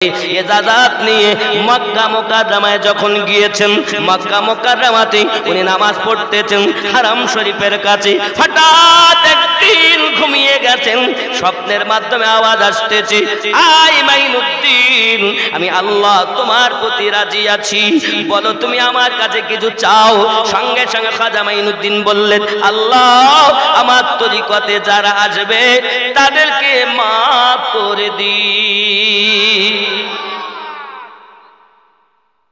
ইজাজত নিয়ে মক্কা মুকাররমায় যখন গিয়েছেন, মক্কা মুকাররমাতে উনি নামাজ পড়তেছেন হারাম শরীফের কাছে। হঠাৎ একদিন ঘুমিয়ে গেছেন, স্বপ্নের মাধ্যমে আওয়াজ আসতেছে, আই মাইনুদ্দিন, আমি আল্লাহ তোমার প্রতি রাজি আছি, বলো তুমি আমার কাছে কিছু চাও। সঙ্গে সঙ্গে খাজা মাইনুদ্দিন বললেন, আল্লাহ আমার তরিকতে যারা আসবে তাদেরকে মাফ করে দিই।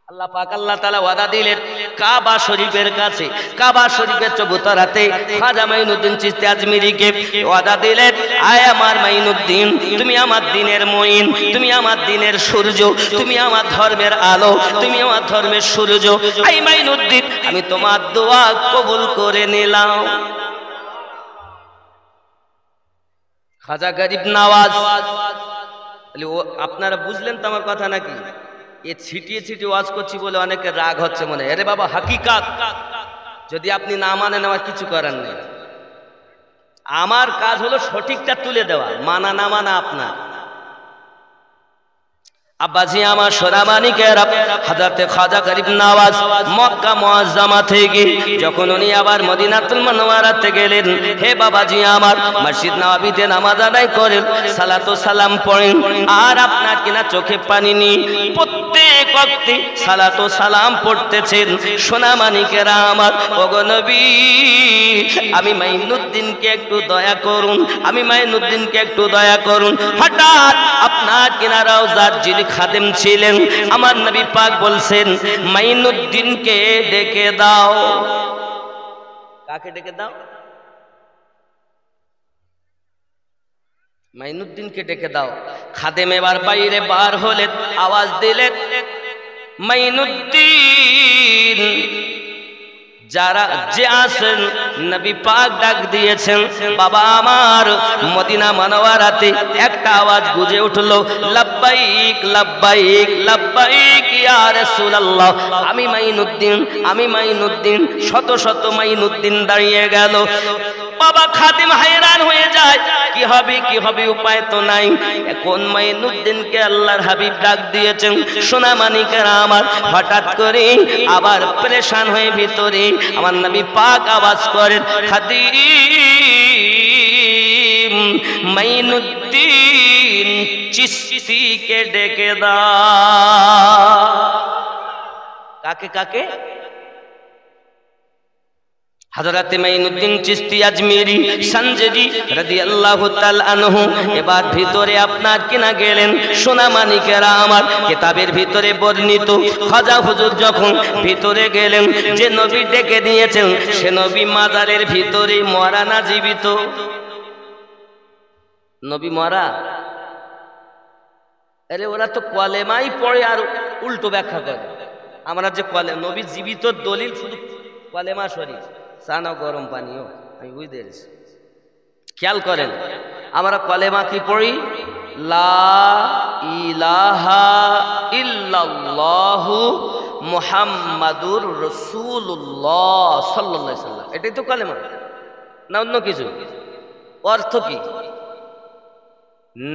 আল্লাহ পাক আল্লাহ তাআলা ওয়াদা দিলেন কাবা শরীফের কাছে, কাবা শরীফের চবুতরাতে খাজা মাইনুদ্দিন চিশতি আজমিরিকে ওয়াদা দিলেন, আয় আমার মাইনুদ্দিন, তুমি আমার দ্বীনের মুঈন, তুমি আমার দ্বীনের সূর্য, তুমি আমার ধর্মের আলো, তুমি আমার ধর্মের সূর্য। আয় মাইনুদ্দিন, আমি তোমার দোয়া কবুল করে নিলাম। খাজা গরিব নওয়াজ, আপনারা বুঝলেন তো আমার কথা নাকি? এ ছিটিয়ে ছিটিয়ে ওয়াজ করছি বলে অনেকের রাগ হচ্ছে মনে। আরে বাবা, হাকিকাত যদি আপনি না মানেন আমার কিছু করার নেই। আমার কাজ হলো সঠিকটা তুলে দেওয়া, মানা না মানা আপনার। আব্বাজি আমার সোনামানিকেরা, হযরতে খাজা গরিব নওয়াজ মক্কা মুআজ্জামা থেকে যখন উনি আবার মদিনাতুল মুনাওয়ারাতে গেলেন, হে বাবাজি আমার, মসজিদ নববীতে নামাজ আদায় করেন, সালাতু সালাম পড়েন, আর আপনার কিনা চোখে পানি নেই, প্রত্যেক ওয়াক্তে সালাতু সালাম পড়তেছেন। সোনামানিকেরা আমার, ওগো নবী, আমি মাইনুদ্দিনকে একটু দয়া করুন, আমি মাইনুদ্দিনকে একটু দয়া করুন। হঠাৎ আপনার কিনা রওজার যিনি খাদেম ছিলেন, আমার নবী পাক বলছেন, মাইনুদ্দিনকে ডেকে দাও। কাকে ডেকে দাও? মাইনুদ্দিনকে ডেকে দাও। খাদেম এবার বাইরে বার হলেন, আওয়াজ দিলেন, মাইনুদ্দিন। যারা যে আসেন, নবী পাক ডাক দিয়েছেন, বাবা আমার। মদিনা মুনাওয়ারাতে একটা আওয়াজ গুজে উঠলো, লাব্বাইক লাব্বাইক লাব্বাইক ইয়া রাসূলুল্লাহ। আমি মাইনুদ্দিন, আমি মাইনুদ্দিন। শত শত মাইনুদ্দিন দাঁড়িয়ে গেল। বাবা খাদিম হায়রান হয়ে যায়, কি হবে কি হবে, উপায় তো নাই। এখন মাইনুদ্দিনকে আল্লাহর হাবিব ডাক দিয়েছেন। সোনামানিকেরা আমার, হঠাৎ করে আবার পরেশান হয়ে ভিতরে আমার নবী পাক আওয়াজ করেন, খাদিম মাইনুদ্দিন চিশতিকে ডেকে দাও। কাকে কাকে? হযরত মাইনুদ্দিন চিশতি আজমিরি সঞ্জরি রাদিয়াল্লাহু তাআলা আনহু এবার ভিতরে আপনার কিনা গেলেন। সোনামানিকেরা আমার, কিতাবের ভিতরে বর্ণিত, খাজা হুজুর যখন ভিতরে গেলেন, যে নবী ডেকে দিয়েছেন সে নবী মাজারের ভিতরে মরা না জীবিত? নবী মরা? আরে ওরা তো কলেমাই পড়ে আর উল্টো ব্যাখ্যা করে। আমরা যে নবী জীবিত দলিল শুধু কলেমা শরীফ, সানা গরম পানিও, আমি বুঝতে পেরেছি। খেয়াল করেন, আমরা কলেমা কি পড়ি? লা ইলাহা ইল্লাল্লাহু মুহাম্মাদুর রাসূলুল্লাহ সাল্লাল্লাহু আলাইহি সাল্লাম। এটাই তো কলেমা, না অন্য কিছু? অর্থ কি?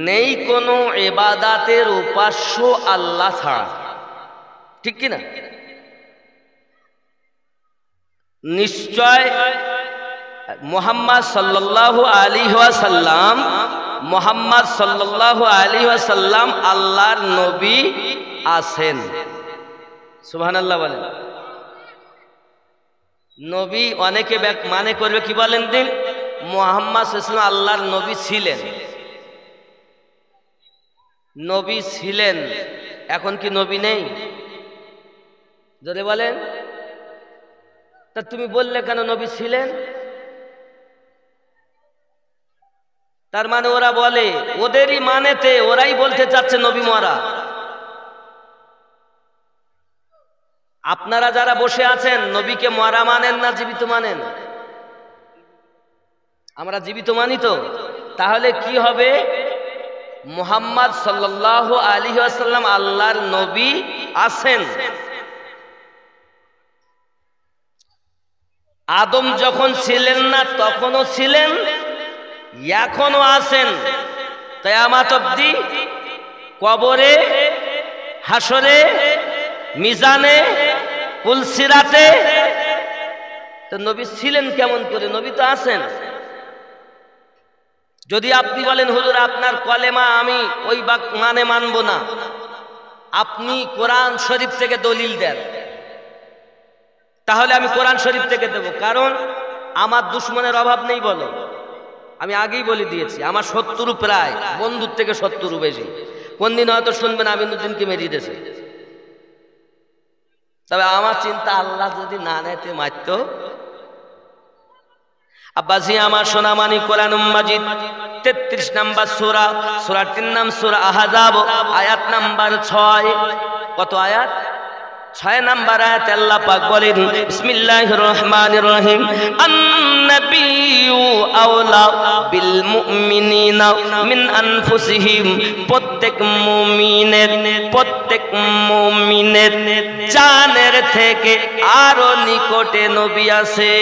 নেই কোনো ইবাদতের উপাস্য আল্লাহ ছাড়া, ঠিক কি না? নিশ্চয় মুহাম্মদ সাল্লাল্লাহু আলাইহি ওয়াসাল্লাম, মুহাম্মদ সাল্লাল্লাহু আলাইহি ওয়াসাল্লাম আল্লাহর নবী আছেন। সুবহানাল্লাহ বলেন। নবী অনেকে মানে করবে কি বলেন দিন, মুহাম্মদ সাল্লাল্লাহু আলাইহি ওয়াসাল্লাম আল্লাহর নবী ছিলেন। নবী ছিলেন, এখন কি নবী নেই? জোরে বলেন। তা তুমি বললে কেন নবী ছিলেন? তার মানে ওরা বলে, ওদেরই মানেতে ওরাই বলতে চাচ্ছে নবী মরা। আপনারা যারা বসে আছেন, নবীকে মরা মানেন না জীবিত মানেন? আমরা জীবিত মানি তো। তাহলে কি হবে? মুহাম্মদ সাল্লাল্লাহু আলাইহি ওয়াসাল্লাম আল্লাহর নবী আছেন। আদম যখন ছিলেন না তখনও ছিলেন, এখনো আছেন। কিয়ামত অবধি কবরে হাসরে, মিজানে, পুলসিরাতে। তো নবী ছিলেন কেমন করে? নবী তো আছেন। যদি আপনি বলেন হুজুর আপনার কলেমা আমি ওই মানে মানবো না, আপনি কোরআন শরীফ থেকে দলিল দেন, তাহলে আমি কোরআন শরীফ থেকে দেব। কারণ আমার দুশ্মনের অভাব নেই বলো, আমি আগেই বলে দিয়েছি আমার শত্রু প্রায় বন্ধুর থেকে শত্রু বেশি। কোন দিন হয়তো শুনবেন আমিনুদ্দিনকে মেরিয়ে দিয়েছে, তবে আমার চিন্তা আল্লাহ যদি না নেতে মারত। আব্বাসী আমার সোনামানি কোরআন মাজিদ 33 নম্বর সূরা, সূরাটির নাম সূরা আহজাব, আয়াত নাম্বার 6। কত আয়াত? 6 নম্বর আয়াতে আল্লাহ পাক বলেন বিসমিল্লাহির রহমানির রহিম, আন-নাবিয়্যু আওলা বিল মুমিনিনা মিন আনফুসিহিম। প্রত্যেক মুমিনের জানের থেকে আরো নিকটে নবী আছে।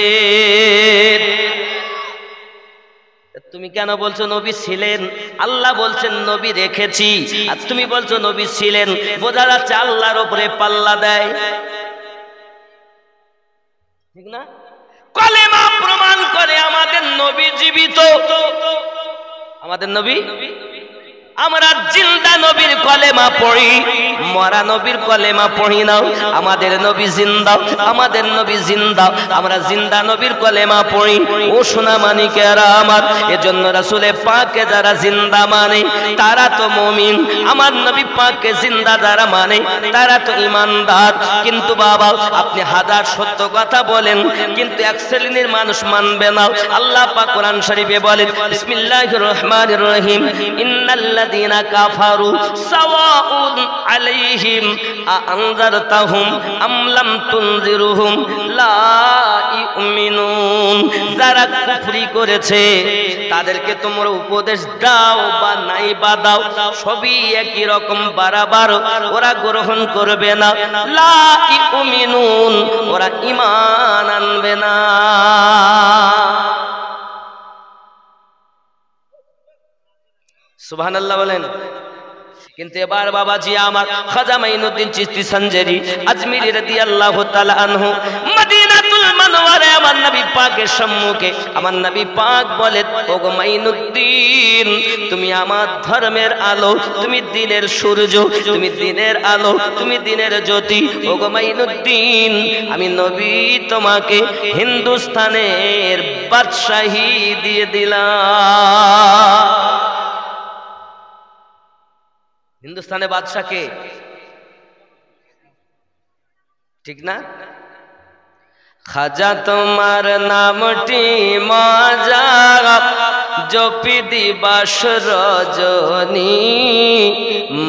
তুমি কেন বলছো নবী ছিলেন? আল্লাহ বলছেন নবী রেখেছি, আর তুমি বলছো নবী ছিলেন। বোঝা যাচ্ছে আল্লাহর উপরে পাল্লা দেয়, ঠিক না? কলেমা প্রমাণ করে আমাদের নবী জীবিত, আমাদের নবী। আমরা জিন্দা নবীর কলেমা পড়ি, মরা নবীর কলেমা পড়ি না। আমাদের নবী জিন্দা, আমাদের নবী জিন্দা, আমরা জিন্দা নবীর কলেমা পড়ি। ও সোনা মানিকেরা আমার, এজন্য রাসূলে পাককে যারা জিন্দা মানে তারা তো মুমিন, আমার নবী পাককে জিন্দা যারা মানে তারা তো ঈমানদার। কিন্তু বাবা আপনি হাজার সত্য কথা বলেন, কিন্তু এক শ্রেণীর মানুষ মানবে না। আল্লাহ পাক কোরআন শরীফে বলেন বিসমিল্লাহির রহমানির রহিম, ইন্নাল্লাযীনা কাফারু সাওয়াউন আলাইহিম আনজারতাহুম আম লাম তুনজিরুহুম লা ইউমিনুন। যারা কুফরি করেছে তাদেরকে তোমরা উপদেশ দাও বা নাই বা দাও, সবই একই রকম বারবার, ওরা গ্রহণ করবে না। লা ইউমিনুন, ওরা ঈমান আনবে না। সুবহানাল্লাহ বলেন। কিন্তু এবার বাবাজি আমার খাজা মাইনুদ্দিন চিশতি সঞ্জেরি আজমিরি রাদিয়াল্লাহু তাআলা আনহু মদিনাতুল মুনাওয়ারা আমার নবী পাকের সম্মুখে আমার নবী পাক বলে, ওগো মাইনুদ্দিন তুমি আমার ধর্মের আলো, তুমি দিনের সূর্য, তুমি দিনের আলো, তুমি দিনের জ্যোতি। ওগো মাইনুদ্দিন আমি নবী তোমাকে হিন্দুস্তানের বাদশাহী দিয়ে দিলাম। হিন্দুস্তানের বাদশা কে? ঠিক না? খাজা তোমার নামটি মজা জপি দিবাস রজনী,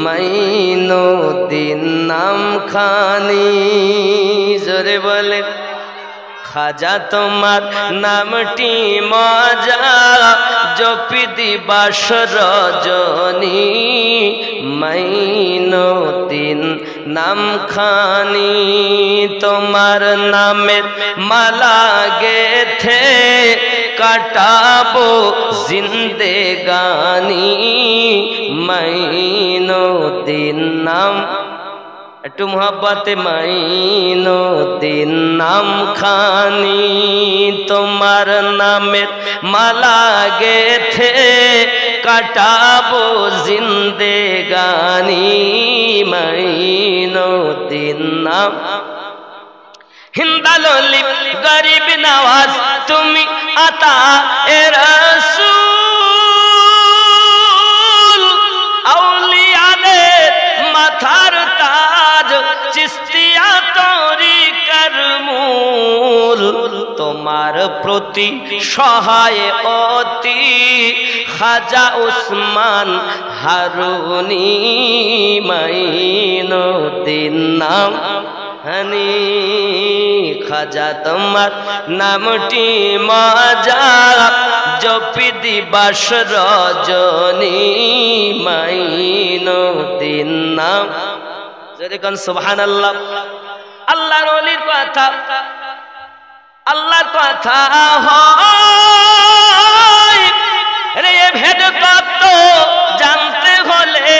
মাইনুদ্দিন নাম খানি। জোরে বলে খাজা তোমার নামটি মজা জপি দিবাস রজনী, মাইনুদ্দিন নাম খানি। তোমার নামের মালা গেথে কাটাবো জিন্দেগানি, মাইনুদ্দিন নাম। একটু মোহাব্বতে মাইনুদ্দিন নাম খানি। তোমার নামের মালা গেথে কাটাবো জিন্দেগানি, মাইনুদ্দিন নাম। হিন্দালি গরিব নওয়াজ তুমি আতা এ রাসূল, আউলিয়াদের মাথার তাজ, চিশতিয়া তরিকার মূল। তোমার প্রতি সহায় অতি খাজা উসমান হারুনি, মাইনুদ্দিন নাম হানি। খাজা তোমার নামটি মজা জপি দিবাস রজনী, মাইনুদ্দিন নাম। যেরকম সুবহানাল্লাহ। আল্লাহর ওলির কথা, আল্লাহর কথা হয় রে ভেদ তত্ত্ব জানতে হলে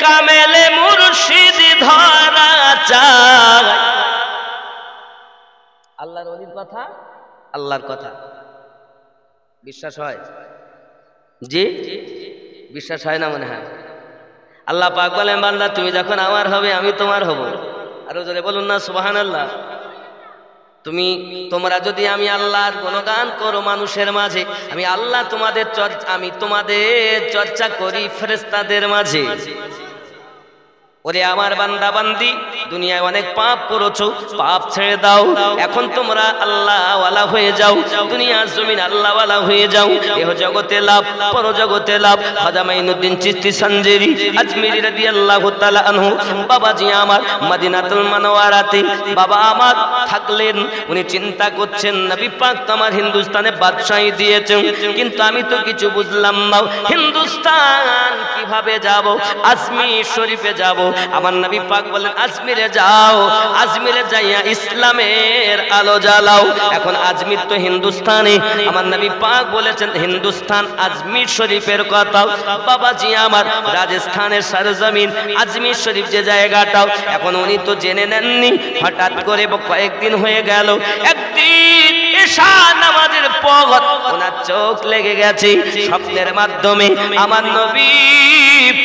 কামেলে মুর্শিদ আল্লাহর ওলির কথা আল্লাহর কথা বিশ্বাস হয়? জি বিশ্বাস হয় না মনে হয়? আল্লাহ পাক বলেন বান্দা তুমি যখন আমার হবে আমি তোমার হব। আরো জোরে বলুন না সুবহানাল্লাহ। তোমরা যদি আমি আল্লাহর গুণগান করো মানুষের মাঝে, আমি আল্লাহ তোমাদের চর্চা করি ফেরেশতাদের মাঝে। ওরে আমার বান্দা বান্দি, দুনিয়ায় অনেক পাপ করেছো, পাপ ছেড়ে দাও। এখন তোমরা আল্লাহ ওয়ালা হয়ে যাও, দুনিয়ার জমিন আল্লাহ ওয়ালা হয়ে যাও। এহ জগতে লাভ, পর জগতে লাভ। খাজা মাইনুদ্দিন চিশতি সঞ্জেরি আজমিরি রাদিয়াল্লাহু তাআলা আনহু বাবাজি আমার মদিনাতুল মুনাওয়ারাতে বাবা আমার থাকলেন। উনি চিন্তা করছেন নবী পাক তো আমার হিন্দুস্তানে বাদশাহী দিয়েছেন, কিন্তু আমি তো কিছু বুঝলাম না, হিন্দুস্তান কিভাবে যাব? আজমির শরীফে যাব। আমার নবী পাক বলেন আজমিরে যাও, আজমিরে যাইয়া ইসলামের আলো জ্বালাও। এখন আজমির তো হিন্দুস্তানে, আমার নবী পাক বলেছেন হিন্দুস্তান আজমির শরীফের কথা। বাবাজি আমার রাজস্থানের সরজমিন আজমির শরীফ যে জায়গাটাও, এখন উনি তো জেনে নেননি। হঠাৎ করে কয়েকদিন হয়ে গেল, একদিন এশা নামাজের পর ওনার চোখ লেগে গেছে, স্বপ্নের মাধ্যমে আমার নবী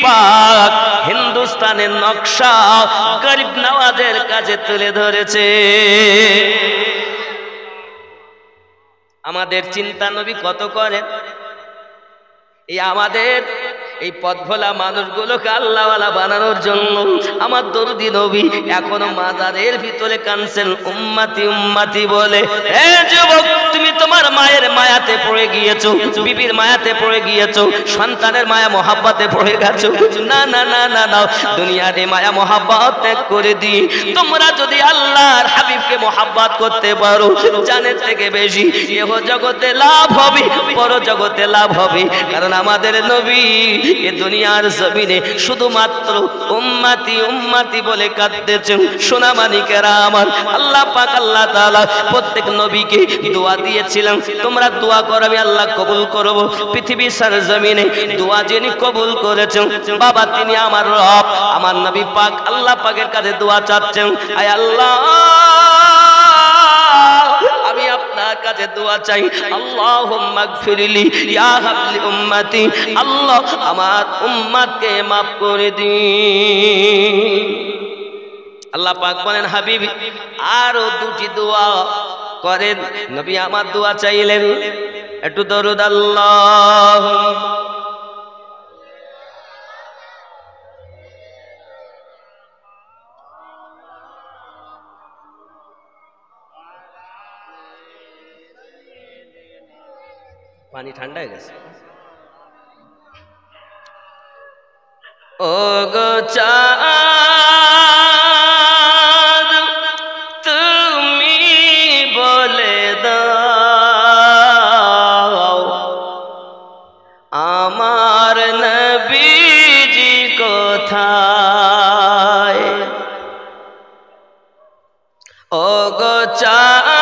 পাক হিন্দুস্তানের নকশা গরিব নওয়াজের কাছে তুলে ধরেছে। আমাদের চিন্তা নবী কত করেন, এই আমাদের এই পথভোলা মানুষগুলোকে আল্লাহওয়ালা বানানোর জন্য আমার দরদি নবী এখনো মাজারের ভিতরে কানছেন উম্মতি উম্মতি বলে। এ যুবক, তুমি তোমার মায়ের মায়াতে পড়ে গিয়েছো, বিবির মায়াতে পড়ে গিয়েছো, সন্তানের মায়া মহাব্বতে পড়ে গেছো। না না না না না, দুনিয়ার এই মায়া মহাব্বত ত্যাগ করে দিই তোমরা যদি আল্লাহর হাবিবকে মহাব্বত করতে পারো, জানের থেকে বেশি এহ জগতে লাভ হবে, পর জগতে লাভ হবে। কারণ আমাদের নবী এ দুনিয়ার জমিনে শুধুমাত্র উম্মতি উম্মতি বলে কাঁদতেছেন। সোনা মানিকেরা আমার, আল্লাহ পাক আল্লাহ তাআলা প্রত্যেক নবীকে দোয়া দিয়েছিলেন, তোমরা দোয়া করো আমি আল্লাহ কবুল করব। পৃথিবীর সরজমিনে দোয়া যিনি কবুল করেছেন বাবা তিনি আমার রব। আমার নবী পাক আল্লাহ পাকের কাছে দোয়া চাচ্ছেন, আয় আল্লাহ আমি আপনার কাছে দোয়া চাই, আল্লাহুম্মা গফিরলি ইয়া হাবলি উম্মতি, আল্লাহ আমার উম্মতকে maaf করে দিন। আল্লাহ পাক বলেন হাবিবি আরো দুটি দোয়া করেন। নবী আমার দোয়া চাইলেন, একটু দরুদ আল্লাহ পানি ঠান্ডা হয়ে গেছে। ও গো চাঁদ তুমি বলে দাও আমার নবীজি কোথায়? ও গো চাঁদ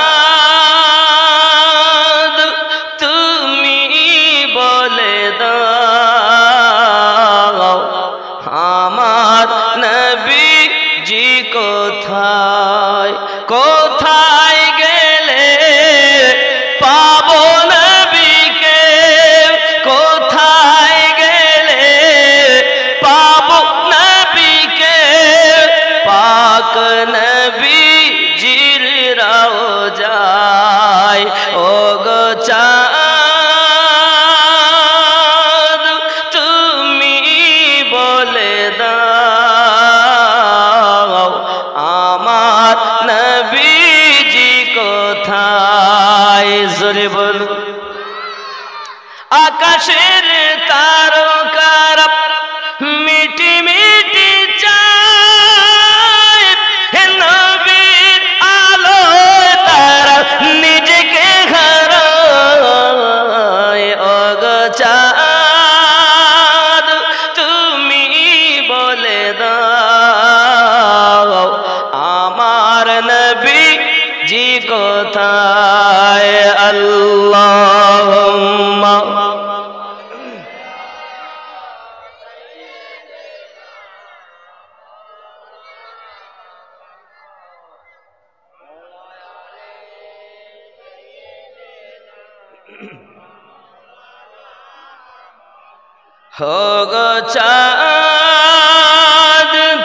हो गो चाঁদ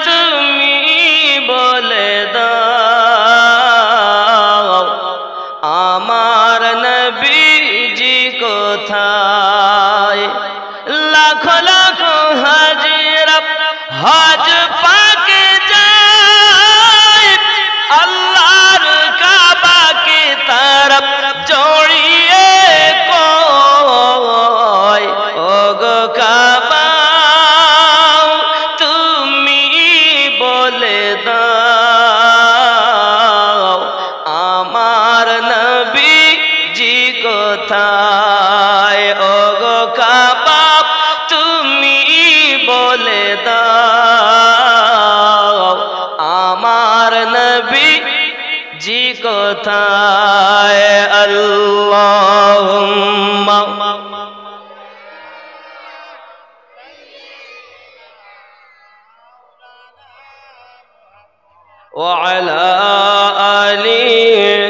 তুমি বলে দাও আমার নবীজি কোথায় লাখ লাখ হাজিরা হজ পাকে যায় আল্লাহর কাবাকে तरफ জড়িয়ে কয় ও গো কাবা তুমি বলে দাও আমার নবীজি কোথায় ও গো কাবা তুমি বলে দাও আমার নবীজি কোথায় আল্লাহুম্মা ওয়া আলা আলিহি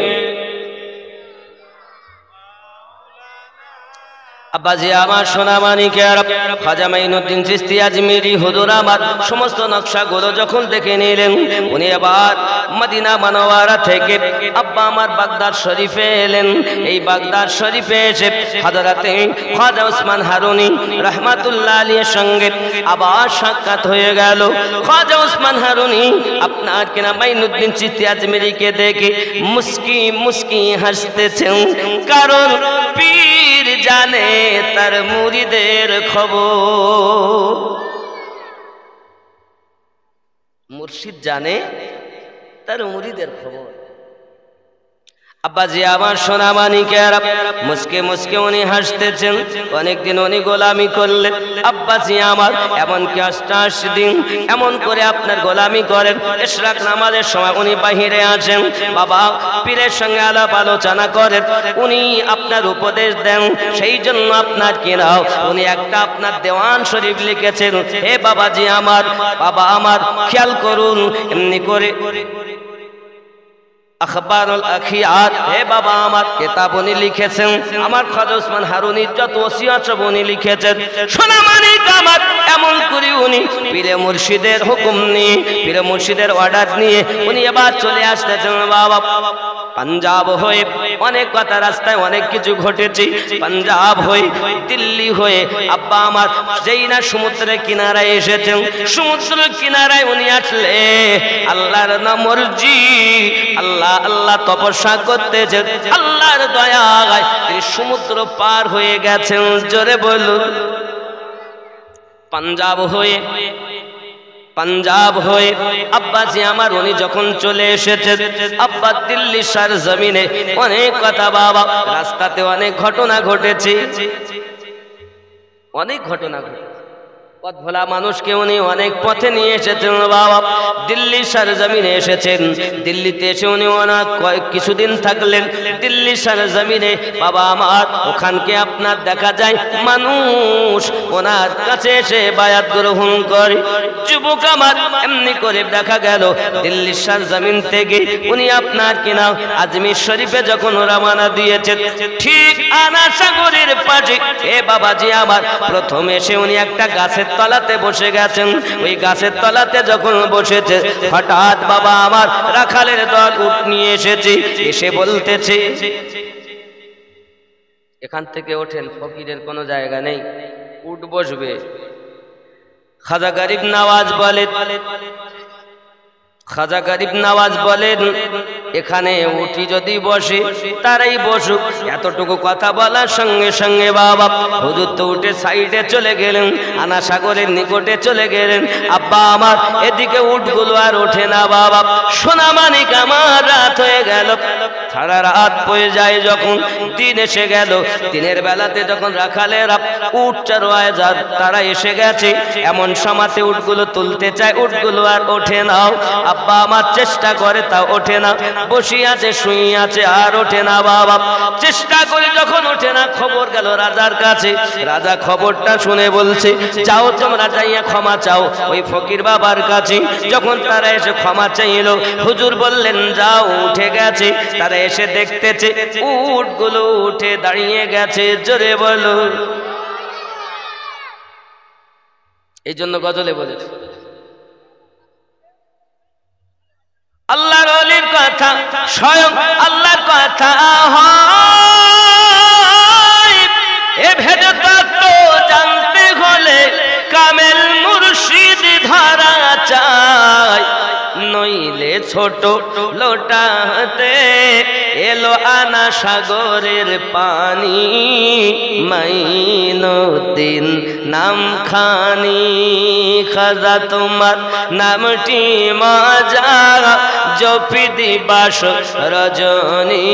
আব্বাজি আমার সোনা মানিকের খাজা মাইনুদ্দিন চিশতি আজমিরি হুজুর আমার সমস্ত নকশাগুলো যখন দেখে নিলেন উনি আবার মদিনা মুনাওয়ারা থেকে আব্বা আমার বাগদাদ শরীফে এলেন। এই বাগদাদ শরীফে এসে হযরতে খাজা ওসমান হারুনি রাহমাতুল্লাহ আলাইহির সঙ্গে আবার সাক্ষাৎ হয়ে গেল। খাজা ওসমান হারুনি আপনার কিনা মাইনুদ্দিন চিশতি আজমিরিকে দেখে মুস্কি মুস্কি হাসতেছেন, কারণ পীর জানে তার মুরিদের খবর, মুর্শিদ জানে তার মুরিদের খবর। আব্বাজি আমার সোনা মানিকের মুসকে মুসকে উনি হাসতেছেন। অনেকদিন উনি গোলামি করলেন আব্বাজি আমার, এমনকি 88 দিন এমন করে আপনার গোলামি করেন। ইশরাক নামাজের সময় উনি বাহিরে আসেন, বাবা পীরের সঙ্গে আলাপ আলোচনা করেন, উনি আপনার উপদেশ দেন। সেই জন্য আপনার কিনাও উনি একটা আপনার দেওয়ান শরীফ লিখেছেন। হে বাবাজি আমার, বাবা আমার খেয়াল করুন, এমনি করে আখবারুল আখিয়াত হে বাবা আমার কিতাব উনি লিখেছেন। আমার খাজা ওসমান হারুনির যত ওসিয়ত সব উনি লিখেছেন। সোনা মানিক আমার এমন করে উনি পীরে মুর্শিদের হুকুম নিয়ে, পীরে মুর্শিদের অর্ডার নিয়ে উনি এবার চলে আসতেছেন বাবা পাঞ্জাব হয়ে। অনেক কথা রাস্তায় অনেক কিছু ঘটেছে, পাঞ্জাব হয়ে দিল্লি হয়ে আব্বা আমার যেই না সমুদ্রের কিনারায় এসেছেন, সমুদ্রের কিনারায় উনি আসলে আল্লাহর নামর্জি আল্লাহ আল্লাহ তপস্যা করতেছেন। আল্লাহর দয়ায় তিনি সমুদ্র পার হয়ে গেছেন। জোরে বলুন পাঞ্জাব হয়ে, পাঞ্জাব হয়ে আব্বাজি আমার উনি যখন চলে এসেছেন আব্বা দিল্লি সার জমিনে অনেক কথা বাবা, রাস্তাতে অনেক ঘটনা ঘটেছে, অনেক ঘটনা ঘটেছে। পথ ভোলা মানুষকে উনি অনেক পথে নিয়ে এসেছেন বাবা। দিল্লি সরজমিনে এসেছেন, দিল্লিতে এসে উনি অনেক কিছুদিন থাকলেন দিল্লি সরজমিনে বাবা আমার। ওখানকে আপনার দেখা যায় মানুষ ওনার কাছে এসে বায়াত গ্রহণ করে। যুবক আমার এমনি করে দেখা গেল দিল্লি সরজমিন থেকে উনি আপনার কিনা আজমির শরীফে যখন রওনা দিয়েছেন, ঠিক আনা সাগরের পাশে এ বাবাজি আমার প্রথম এসে উনি একটা গাছের তলাতে বসে গেছেন। ওই গাছের তলাতে যখন বসেছে হঠাৎ বাবা আমার রাখালের দল উট নিয়ে এসেছে, এসে বলতেছে এখান থেকে ওঠেন, ফকিরের কোনো জায়গা নেই, উট বসবে। খাজা গরিব নওয়াজ বলে, খাজা গরিব নওয়াজ বলেন এখানে উঠি যদি বসে তারাই বসুক। এতটুকু কথা বলার সঙ্গে সঙ্গে বাবা হুজুর তো উঠে সাইডে চলে গেলেন, আনা সাগরের নিকটে চলে গেলেন। আব্বা আমার এদিকে উটগুলো আর ওঠে না বাবা। সোনা মানিক আমার রাত হয়ে গেল, সারা রাত পড়ে যায়, যখন দিন এসে গেল, দিনের বেলাতে যখন রাখালেরা উট চড়ায় যার তারা এসে গেছে, এমন সময়তে উটগুলো তুলতে চায়, উটগুলো আর ওঠে না। আব্বা আমার চেষ্টা করে তা ওঠে না, বসে আছে শুয়ে আছে আর ওঠে না বাবা। চেষ্টা করে যখন ওঠে না, খবর গেল রাজার কাছে। রাজা খবরটা শুনে বলছে যাও তোমরা যাইয়া ক্ষমা চাও ওই ফকির বাবার কাছে। যখন তারা এসে ক্ষমা চাইল, হুজুর বললেন যাও উঠে গেছে। তারা এসে দেখতেছে উটগুলো উঠে দাঁড়িয়ে গেছে। জোরে বলো। এই জন্য গজলে বলেছে আল্লাহর ওলির কথা স্বয়ং আল্লাহর কথা হয়। এ ভেদটা তো জানতে হলে কামেল মুর্শিদ ধরা চাই, নইলে ছোট লোটাতে এলো আনা সাগরের পানি। মাইনুদ্দিন নাম খানি খাজা তোমার নামটি মজা জপি দিবাস রজনী।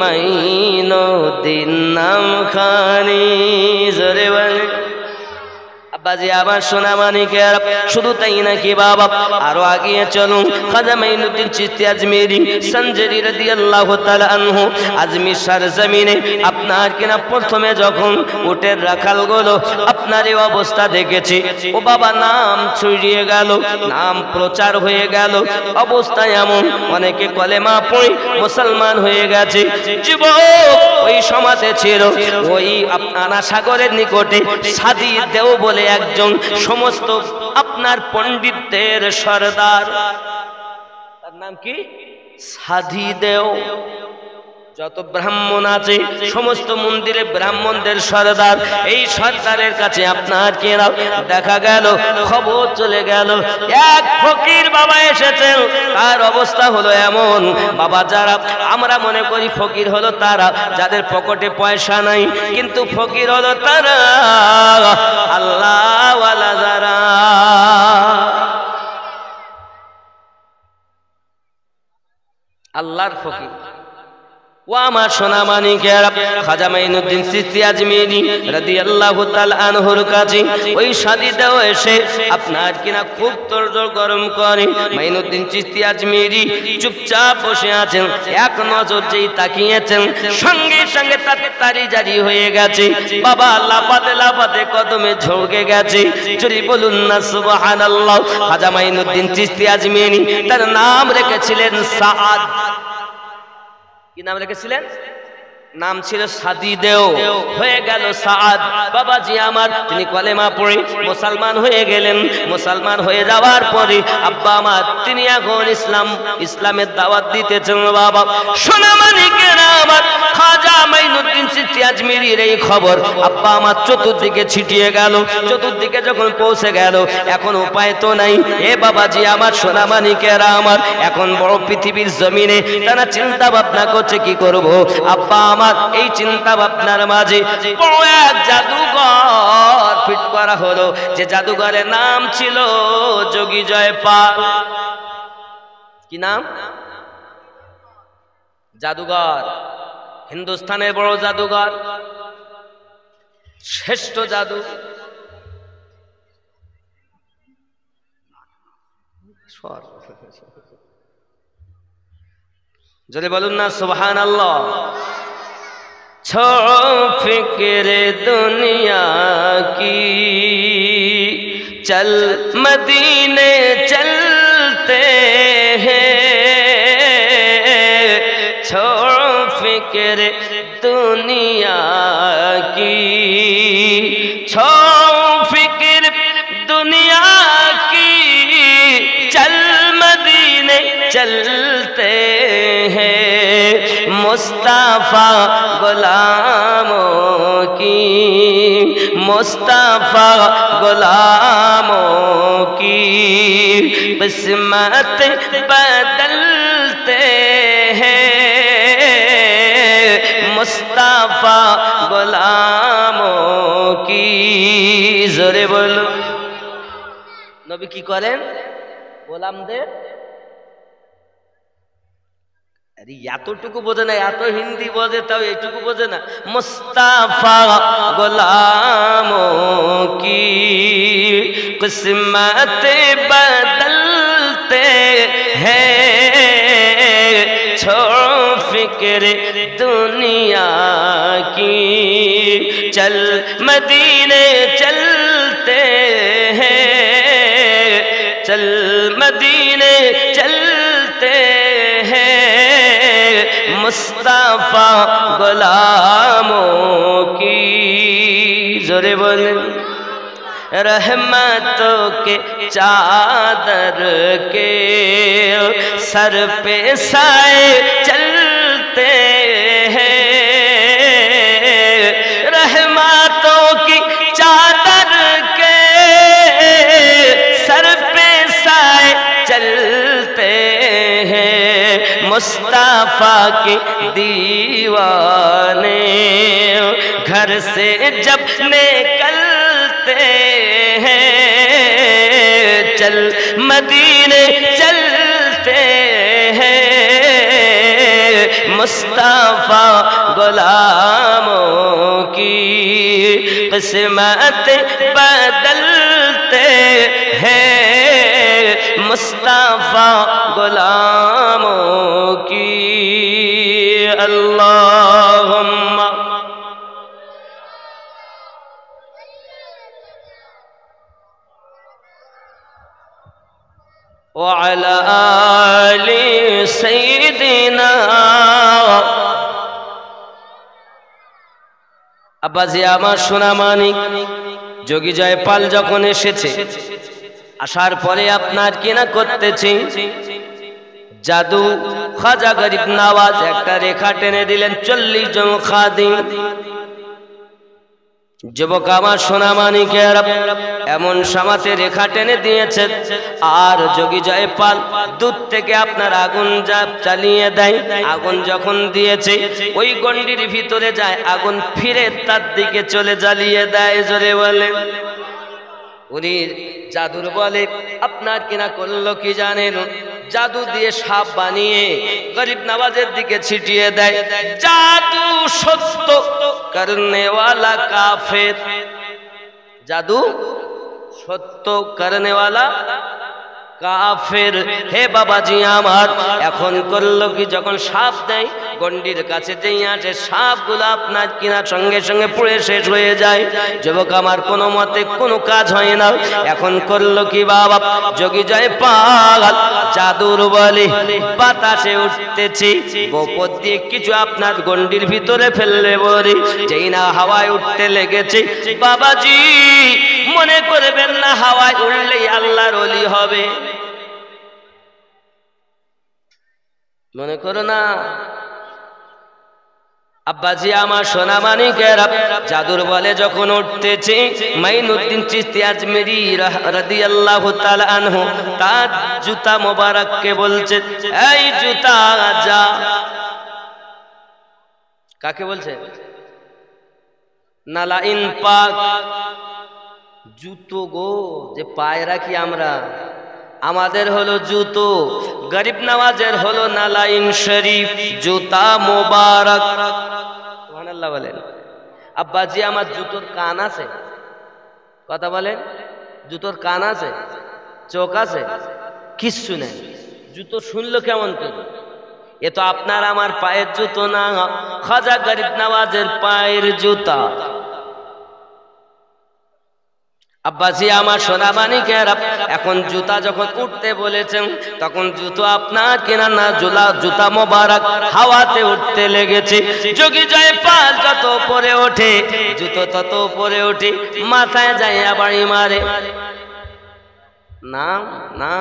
মাইনুদ্দিন নাম খানি। জোরে বলে আব্বাজি আমার সোনা মানিকের। শুধু তাই নাকি বাবা, আরো আগিয়ে চলুন। খাজা মাইনুদ্দিন চিশতি আজমেরি সঞ্জরি রাদিয়াল্লাহু তাআলা আনহু আজমির সরজমিনে আপনার কিনা প্রথমে যখন উটের রাখালগুলো আপনার এই অবস্থা দেখেছে, ও বাবা নাম ছড়িয়ে গেল, নাম প্রচার হয়ে গেল। অবস্থা এমন অনেকে কলেমা পড়ে মুসলমান হয়ে গেছে। যুবক ওই সমাজে ছিল ওই আনা সাগরের নিকটে সাদি দেও বলে একজন সমস্ত আপনার পণ্ডিতদের সরদার। তার নাম কি? সাধি দেও। যত ব্রাহ্মণ আছে সমস্ত মন্দিরে ব্রাহ্মণদের সরদার। এই সরদারের কাছে আপনার কেনা দেখা গেল, খবর চলে গেল এক ফকির বাবা এসেছেন। তার অবস্থা হলো এমন বাবা, যারা আমরা মনে করি ফকির হলো তারা যাদের পকেটে পয়সা নাই, কিন্তু ফকির হলো তারা আল্লাহ ওয়ালা যারা। আল্লাহর ফকির। ও আমার সোনা মানিকের, খাজা মাইনুদ্দিন চিশতি আজমেরি রাদিয়াল্লাহু তাআলা আনহুর কাছে ওই সাদিদাও এসে আপনার কিনা খুব তোড়জোড় গরম করে। মাইনুদ্দিন চিশতি আজমেরি চুপচাপ বসে আছেন। এক নজর যেই তাকিয়েছেন, সঙ্গে সঙ্গে তাড়াতাড়ি জারি হয়ে গেছে। বাবা লাফাতে লাফাতে কদমে ঝলকে গেছে। যদি বলুন না সুবহানাল্লাহ। খাজা মাইনুদ্দিন চিশতি আজমেরি তার নাম রেখেছিলেন সাআদ। কি নাম রেখেছিলেন? নাম ছিল সাদি দেও, হয়ে গেল সাআদ। বাবাজি আমার তিনি কলেমা পড়ে মুসলমান হয়ে গেলেন। মুসলমান হয়ে যাওয়ার পরে আব্বা আমার তিনি এখন ইসলামের দাওয়াত দিতেছেন। বাবা সোনা মানিকেরা আমার, খাজা মাইনুদ্দিন চিশতি আজমেরির এই খবর আব্বা আমার চতুর্দিকে ছিটিয়ে গেল। চতুর্দিকে যখন পৌঁছে গেল, এখন উপায় তো নাই। এ বাবাজি আমার সোনা মানিকেরা আমার, এখন বড় পৃথিবীর জমিনে তারা চিন্তা ভাবনা করছে কি করব। আব্বা আমার এই চিন্তা ভাবনার মাঝে বড় এক জাদুঘর ফিট করা হলো, যে জাদুঘরের নাম ছিল যোগী জয়পাল। কি নাম? জাদুঘর। হিন্দুস্তানের বড় জাদুঘর, শ্রেষ্ঠ জাদু। যদি বলুন না সুবহানাল্লাহ। छोड़ो फिक्र दुनिया की, चल मदीने चलते हैं। छोड़ो फिक्र दुनिया की, छोड़ो फिक्र दुनिया की, चल मदीने चलते हैं। मुस्तफा गुलामों की, मुस्तफा गुलामों की किस्मत बदलते हैं। मुस्तफा गुलामों की। जोरे बोलो। नबी की करें গোলামদের। এতটুকু বোঝে না, এত হিন্দি বোঝে তাও এইটুকু বোঝে না। মুস্তাফা গোলামো কি কিসমত বদলতে হ্যাঁ। ছোড়ো ফিক্র দুনিয়া কি, চল মদীনে চলতে হ্যাঁ। চল মদীনে চলতে हैं। मुस्तफा गुलामों की। जोरे बोले रहमतों के चादर के सर पे साए चलते हैं, रहमतों की चादर के सर पे साए चलते हैं, मुस्तफा के दीवाने घर से जब निकलते हैं, चल मदीने चलते हैं, मुस्तफा गुलामों की किस्मत बदलते हैं, मुस्तफा गुलामों की। अल्लाहुम्मा व अला आलि सय्यिदिना। আব্বাজি আমার সোনা মানিক যোগী জয়পাল যখন এসেছে, আসার পরে আপনার কিনা করতেছি জাদু। খাজা গরিব নওয়াজ একটা রেখা টেনে দিলেন, 40 জন খাদিম। যুবক আমার সোনা মানিকের এমন সামাতে রেখা টেনে দিয়েছে, আর যোগী জয়পাল দূর থেকে আপনার আগুন চালিয়ে দেয়। আগুন যখন দিয়েছে ওই গন্ডির ভিতরে যায়, আগুন ফিরে তার দিকে চলে জ্বালিয়ে দেয়। জোরে বলে উনি জাদুর বলে আপনার কিনা করলো কি জানেন, জাদু দিয়ে সাপ বানিয়ে গরিব নওয়াজের দিকে ছিটিয়ে দেয়। জাদু সত্য করনে ওয়ালা কাফের, জাদু সত্য করনে ওয়ালা কাফের। হে বাবাজি আমার, এখন করলো কি, যখন সাপ দেয় গন্ডির কাছে যেই আসে সাপগুলো আপনার কিনা সঙ্গে সঙ্গে পুড়ে শেষ হয়ে যায়। যুবক আমার কোনো মতে কোনো কাজ হয় না। এখন করলো কি বাবা, যোগী জয়পাল জাদুর বলে বাতাসে উঠতেছি, গোপর দিয়ে কিছু আপনার গন্ডির ভিতরে ফেললে বলে, যেই না হাওয়ায় উঠতে লেগেছে, বাবাজি মনে করবেন না হাওয়ায় উঠলেই আল্লাহর ওলি হবে, মনে করো না। আব্বাজি আমার সোনা মানিকেরা জাদুর বলে যখন উঠতেছে, মাইনুদ্দিন চিশতি আজমেরি রাদিয়াল্লাহু তাআলা আনহু তার জুতা মোবারককে বলছে, এই জুতা যা। কাকে বলছে? নালাইন পাক, জুতো গো যে পায়ে রাখি আমরা, আমাদের হলো জুতো, গরিব নওয়াজের হলো নালাইন শরীফ, জুতা মোবারক। সুবহানাল্লাহ বলেন। আব্বাজি আমার জুতোর কান আছে, কথা বলেন, জুতোর কান আছে, চোখ আছে, কিচ্ছু নেই। জুতো শুনলো কেমন করে? এ তো আপনার আমার পায়ের জুতো না, খাজা গরিব নওয়াজের পায়ের জুতা। আব্বাজি আমার সোনা মানিকেরা এখন জুতা যখন উঠতে বলেছেন, তখন জুতো আপনার কেনা না জুতা মোবারক হাওয়াতে উঠতে লেগেছে। যোগী জয়পাল যত উপরে ওঠে জুতো তত উপরে ওঠে, মাথায় যায় বাড়ি মারে। না না,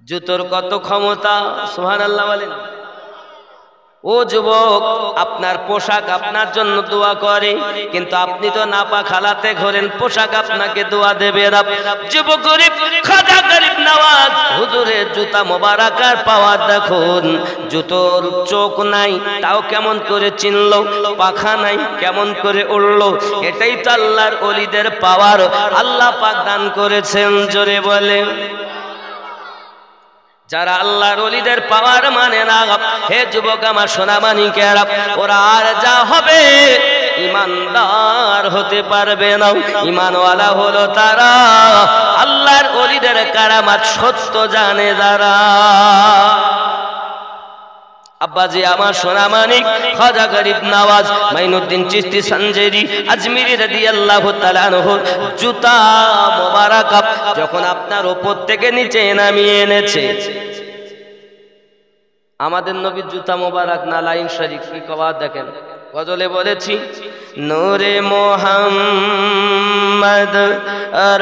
জুতোর কত ক্ষমতা! সুবহানাল্লাহ বলেন। ও যুবক, আপনার পোশাক আপনার জন্য দোয়া করে, কিন্তু আপনি তো নাপাক হালাতে ঘোরেন, পোশাক আপনাকে দোয়া দেবে না। যুবক গরিব খাজা গরিব নওয়াজ হুজুরের জুতা মোবারকার পাওয়ার দেখুন। জুতোর চোখ নাই, তাও কেমন করে চিনলো, পাখা নাই কেমন করে উড়লো। এটাই তো আল্লাহর ওলিদের পাওয়ার, আল্লাহ পাক দান করেছেন। জোরে বলে যারা আল্লাহর ওলিদের পাওয়ার মানে না, হে যুবক আমার সোনা মানিকেরা, ওরা আর যা হবে ইমানদার হতে পারবে না। ইমানওয়ালা হলো তারা, আল্লাহর ওলিদের কারামাত সত্য জানে যারা। আব্বাজি আমার সোনা মানিক খাজা গরিব নওয়াজ মাইনুদ্দিন চিশতি সঞ্জেরি আজমিরি রাদিয়াল্লাহু তাআলা আনহু জুতা মোবারক যখন আপনার উপর থেকে নিচে নামিয়ে এনেছে, আমাদের নবীর জুতা মোবারক নালাইন শরীফ কি কওয়া দেখেন, গজলে বলেছি নূরে মোহাম্মদ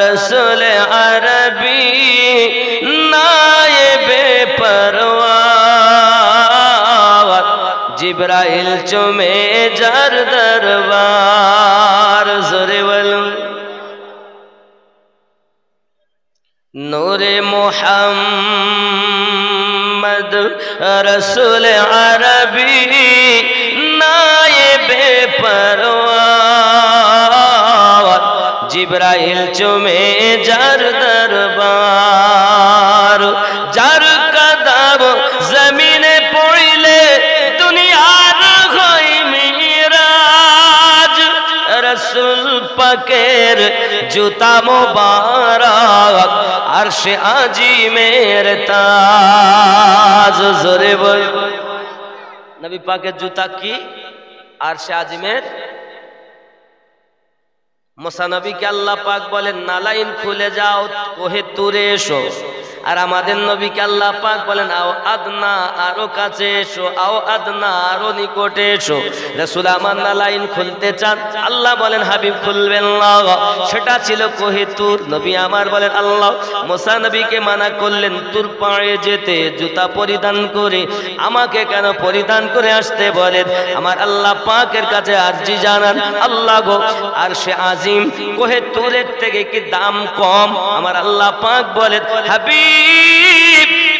রসুল আরবি নায়েবে পরওয়ার জিবরাইল চুমে যার দরবার। জোরে বলুন নূরে মোহাম্মদ রসুল আরবি নায়েবে পরওয়ার জিবরাইল চুমে যার দরবার। যার কদম জমিনে পড়িলে দুনিয়ার হয় মিরাজ, রসুল পাকের জুতা মোবারক আরশে আজিমের তাজ। জোরে বল নবী পাকের জুতা কি আরশে আজিমের। মুসা নবীকে আল্লাহ পাক বলেন নালাইন খুলে যাও, কোহে তুরে এসো। আর আমাদের নবীকে আল্লাহ পাক বলেন আও আদনা, আরো কাছে এসো, আও আদনা, আরো নিকটে এসো। রাসূল আমার নালাইন খুলতে চান, আল্লাহ বলেন হাবিব খুলবেন না, সেটা ছিল কোহে তুর। নবী আমার বলেন আল্লাহ মুসা নবীকে মানা করলেন তুর পাড়ে যেতে জুতা পরিধান করে, আমাকে কেন পরিধান করে আসতে বলেন? আমার আল্লাহ পাকের কাছে আরজি জানান, আল্লাহ গো আরশে আজিম কোহে তুরের থেকে কি দাম কম? আমার আল্লাহ পাক বলেন হাবিব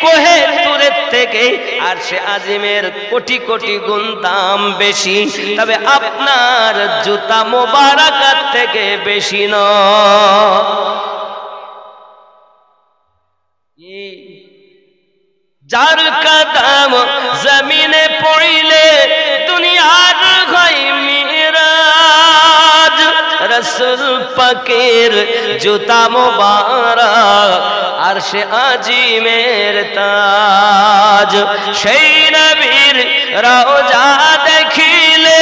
কোহে তুরের থেকে আরশে আজিমের কোটি কোটি গুণ দাম বেশি, তবে আপনার জুতা মোবারকাত থেকে বেশি নয়। যার কদম জমিনে পড়িলে দুনিয়ার হয় মিরাজ, রসুল পাকের জুতা মোবারক আরশে আজিমের তাজ। সেই নবীর রওজা দেখিলে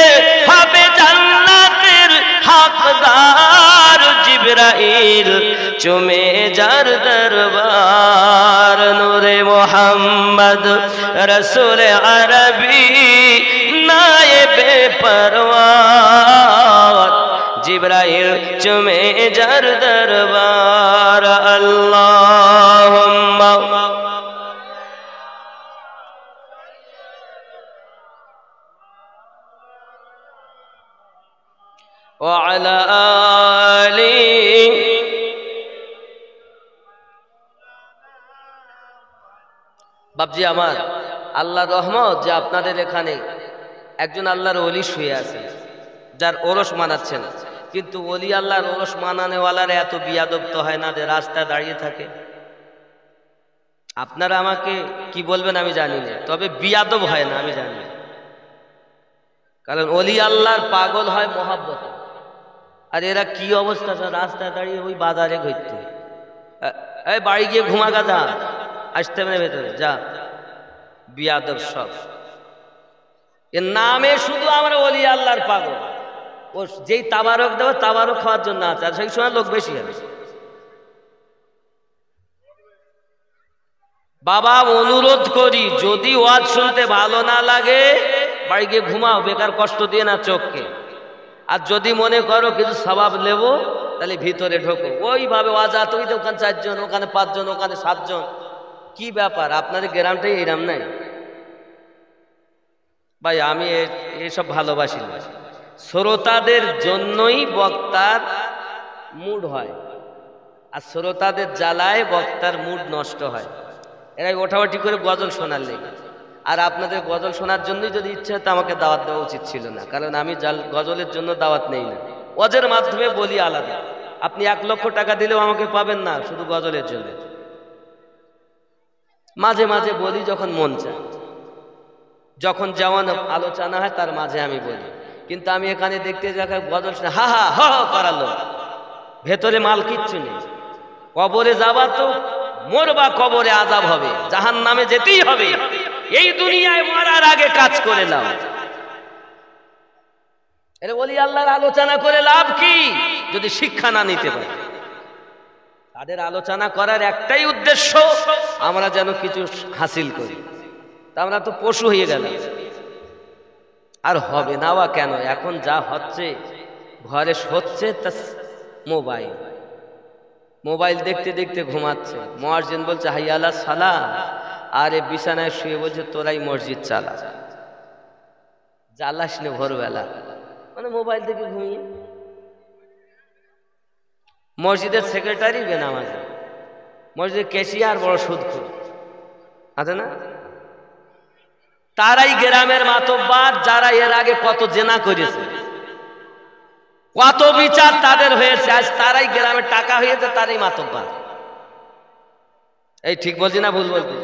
হবে জান্নাতের হকদার, জিবরাইল চুমে যার দরবার। নূরে মোহাম্মদ রসুল আরবি নায়েবে পরওয়ার জিবরাইল চুমে যার দরবার। আল্লাহুম্মা ওয়া আলা আলি বাবজি আমার আল্লাহর রহমত যে আপনাদের এখানে একজন আল্লাহর ওলি শুয়ে আছে, যার ওরস মানাচ্ছেন। কিন্তু ওলি আল্লাহর ওরস মানানেওয়ালার এত বিয়াদব তো হয় না যে রাস্তায় দাঁড়িয়ে থাকে। আপনারা আমাকে কি বলবেন আমি জানি না, তবে বিয়াদব হয় না আমি জানি। কারণ ওলি আল্লাহর পাগল হয় মহাব্বত। আর এরা কি অবস্থা, রাস্তায় দাঁড়িয়ে ওই বাজারে ঘুরতে, এই বাড়ি গিয়ে ঘুমাগা যা, আসতে হবে ভেতরে যা, বিয়াদব সব। এর নামে শুধু আমরা ওলি আল্লাহর পাগল। ও যেই তাবারক দেবো তাবারক খাওয়ার জন্য আছে, আর সেই সময় লোক বেশি হবে। বাবা অনুরোধ করি, যদি ওয়াজ শুনতে ভালো না লাগে বাড়ি গিয়ে ঘুমাও, বেকার কষ্ট দিয়ে না চোখকে। আর যদি মনে করো কিছু সওয়াব নেব তাহলে ভিতরে ঢোকো। ওইভাবে ওয়াজ আছে, ওই ওখানে 4 জন, ওখানে 5 জন, ওখানে 7 জন। কি ব্যাপার আপনাদের গ্রামটাই এরাম নাই ভাই? আমি এসব ভালোবাসি না। শ্রোতাদের জন্যই বক্তার মুড হয়, আর শ্রোতাদের জ্বালায় বক্তার মুড নষ্ট হয়। এরাই ওঠাওয়াটি করে গজল শোনার লেগে। আর আপনাদের গজল শোনার জন্যই যদি ইচ্ছে হতো আমাকে দাওয়াত দেওয়া উচিত ছিল না, কারণ আমি গজলের জন্য দাওয়াত নেই না। ওয়াজের মাধ্যমে বলি আলাদা। আপনি 1 লক্ষ টাকা দিলেও আমাকে পাবেন না শুধু গজলের জন্য। মাঝে মাঝে বলি যখন মন চায়, যখন যেমন আলোচনা হয় তার মাঝে আমি বলি। কিন্তু আমি এখানে দেখতে যাকে গজল শুনে হা হা হ করালো, ভেতরে মাল কিচ্ছু নেই। কবরে যাবা তো মরবা, কবরে আযাব হবে, জাহান্নামে যেতেই হবে। এই দুনিয়ায় মরার আগে কাজ করে নাও। এর বলি আল্লাহর আলোচনা করে লাভ কি যদি শিক্ষা না নিতে পারে? তাদের আলোচনা করার একটাই উদ্দেশ্য, আমরা যেন কিছু হাসিল করি। তা আমরা তো পশু হয়ে গেল। আর হবে না বা কেন, এখন যা হচ্ছে ঘরে হচ্ছে তা মোবাইল, মোবাইল দেখতে দেখতে ঘুমাচ্ছে। মুয়াজ্জিন বলছে হাইয়া আলাস সালাহ, আর এ বিছানায় শুয়ে বলছে তোরাই মসজিদ চালা, জ্বালাস নে ভোরবেলা, মানে মোবাইল থেকে ঘুমিয়ে। মসজিদের সেক্রেটারি বেনামাজি, মসজিদের ক্যাশিয়ার বড় সুদখোর আছে না, তারাই গ্রামের মাতব্বর যারা এর আগে কত জেনা করেছে, কত বিচার তাদের হয়েছে, আজ তারাই গ্রামের টাকা হয়েছে, তারাই মাতব্বর। এই ঠিক বলছি না ভুল বলছি?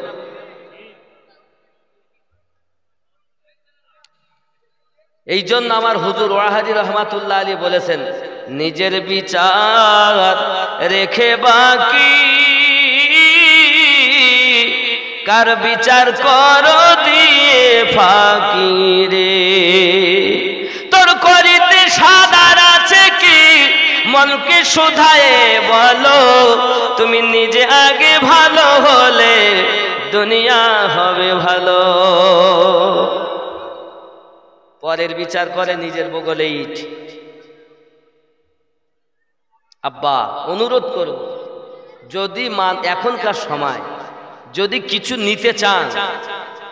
এই জন্য আমার হুজুর ওয়াহাদি রহমাতুল্লাহ আলী বলেছেন, নিজের বিচার রেখে বাকি কার বিচার করো দিয়ে ফাঁকি রে, তোর করিতে সাদার আছে কি মনকে শুধায়ে বলো, তুমি নিজে আগে ভালো হলে দুনিয়া হবে ভালো। পরের বিচার করে নিজের বগলে ইট। আব্বা অনুরোধ করো, যদি এখনকার সময় যদি কিছু নিতে চান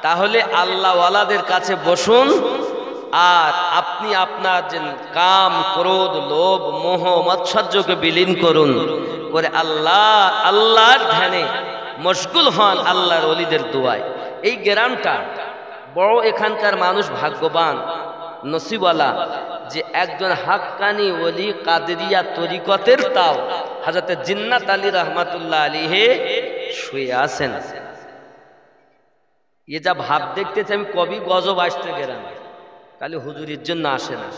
তাহলে আল্লাহওয়ালাদের কাছে বসুন, আর আপনি আপনার যে কাম ক্রোধ লোভ মোহ মৎসর্যকে বিলীন করুন, করে আল্লাহর ধ্যানে মশগুল হন, আল্লাহর ওলিদের দোয়ায়। এই গ্রামটা বড়, এখানকার মানুষ ভাগ্যবান নসিবওয়ালা যে একজন হাক্কানি ওলি কাদেরিয়া তরিকতের তাও হযরত জিন্নাত আলী রহমাতুল্লাহ আলাইহি শুয়ে আছেন। এ যা ভাব দেখতেছে আমি কবি গজব আসতে গেলাম, তাহলে হুজুরির জন্য আসে না,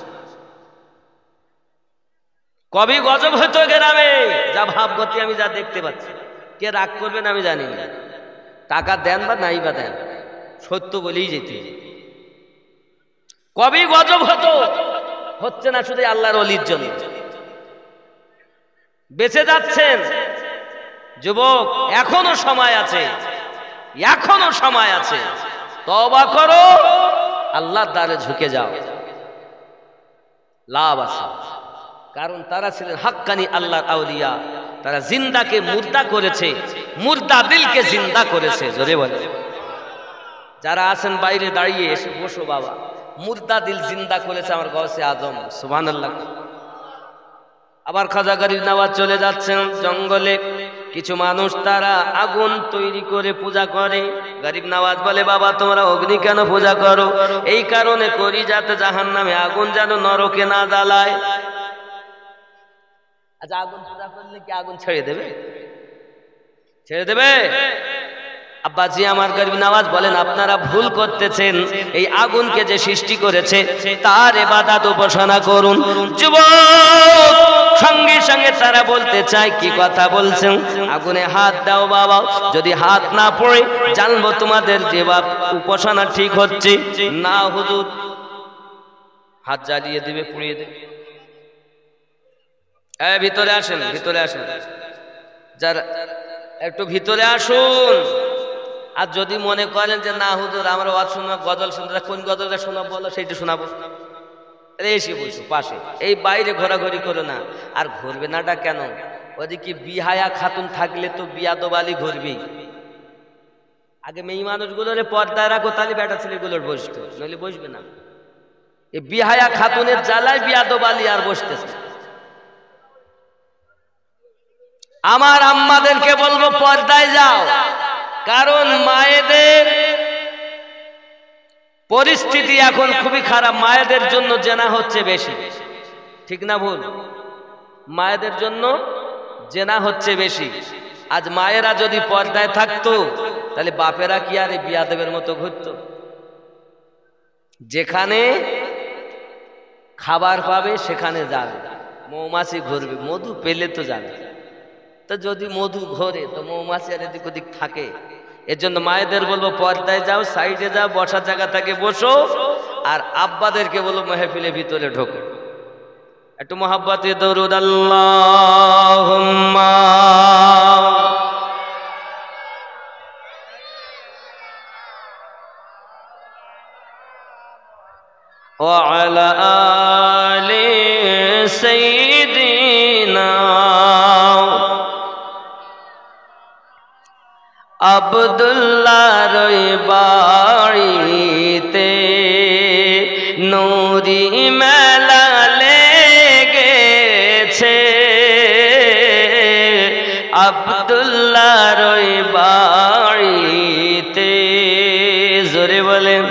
কবি গজব হইতো গ্রামে, যা ভাবগতি আমি যা দেখতে পাচ্ছি। কে রাগ করবেন আমি জানি না, টাকা দেন বা নাই বা দেন, সত্য বলেই যেতে কবি গজব হতো, হচ্ছে না শুধু আল্লাহর ওলির জন্য। বেঁচে যাচ্ছেন যুবক, এখনো সময় আছে, এখনো সময় আছে, তওবা করো, আল্লাহর দ্বারে ঝুঁকে যাও, লাভ আছে। কারণ তারা ছিলেন হাক্কানি আল্লাহর আউলিয়া, তারা জিন্দাকে মুর্দা করেছে, মুর্দা দিলকে জিন্দা করেছে। জোরে বলে। যারা আছেন বাইরে দাঁড়িয়ে এসে বসো বাবা, মুর্দা দিল জিন্দা করেছে আমার গৌসে আজম, সুবহানাল্লাহ। আবার খাজা গরিব নওয়াজ চলে যাচ্ছেন জঙ্গলে, কিছু মানুষ তারা আগুন তৈরি করে পূজা করে। গরিব নওয়াজ বলে বাবা তোমরা অগ্নি কেন পূজা করো? এই কারণে করি যাতে জাহান্নামে আগুন যেন নরকে না জ্বালায়। আচ্ছা আগুন পূজা করলে কি আগুন ছেড়ে দেবে? ছেড়ে দেবে? আব্বাজি আমার গরিব নওয়াজ বলেন আপনারা ভুল করতেছেন, এই আগুনকে যে সৃষ্টি করেছে তার ইবাদত উপাসনা করুন। যুবক সঙ্গে সঙ্গে তারা বলতে চায় কি কথা বলছেন, আগুনে হাত দাও বাবা, যদি হাত না পড়ে জানবো তোমাদের যে উপাসনা ঠিক হচ্ছে না। হুজুর হাত জ্বালিয়ে দিবে, পুড়িয়ে দেবে। ভিতরে আসেন, ভিতরে আসেন, যারা একটু ভিতরে আসুন। আর যদি মনে করেন যে না হুজুর আমরা ওয়াজ শুনবো, গজল শুনতে, কোন গজলটা শোনাবো বলো, সেইটা শোনাবো, এসে বসো পাশে, এই বাইরে ঘোরাঘুরি করো না। আর ঘুরবে নাটা কেন? ওদিকে বিহায়া খাতুন থাকলে তো বিয়াদবালি ঘুরবেই। আগে মেয়ে মানুষগুলোর পর্দায় রাখো, তাহলে বেটা ছেলেগুলোর বসতো, নইলে বসবে না। এই বিহায়া খাতুনের জ্বালায় বিয়াদবালি আর বসতেছে। আমার আম্মাদেরকে বলবো পর্দায় যাও, কারণ মায়েদের পরিস্থিতি এখন খুবই খারাপ। মায়েদের জন্য জেনা হচ্ছে বেশি, ঠিক না ভুল? মায়েদের জন্য জেনা হচ্ছে বেশি। আজ মায়েরা যদি পর্দায় থাকতো তাহলে বাপেরা কি আর বিয়াদবের মতো ঘুরতো? যেখানে খাবার পাবে সেখানে যাবে, মৌমাছি ঘুরবে, মধু পেলে তো যাবে। তো যদি মধু ঘোরে তো মৌমাছি আর এদিক ওদিক থাকে। এর জন্য মায়েদের বলবো পর্দায় যাও, সাইডে যাও, বসার জায়গা থেকে বসো। আর আব্বাদেরকে বলবো মেহফিলে ভিতরে ঢোকো। একটু মহাব্বতে দরুদ আল্লাহুম্মা। وعلى آل سيدنا আব্দুল্লাহর বাড়িতে নূরি মেলা লেগেছে আব্দুল্লাহর বাড়িতে জোরে বলেন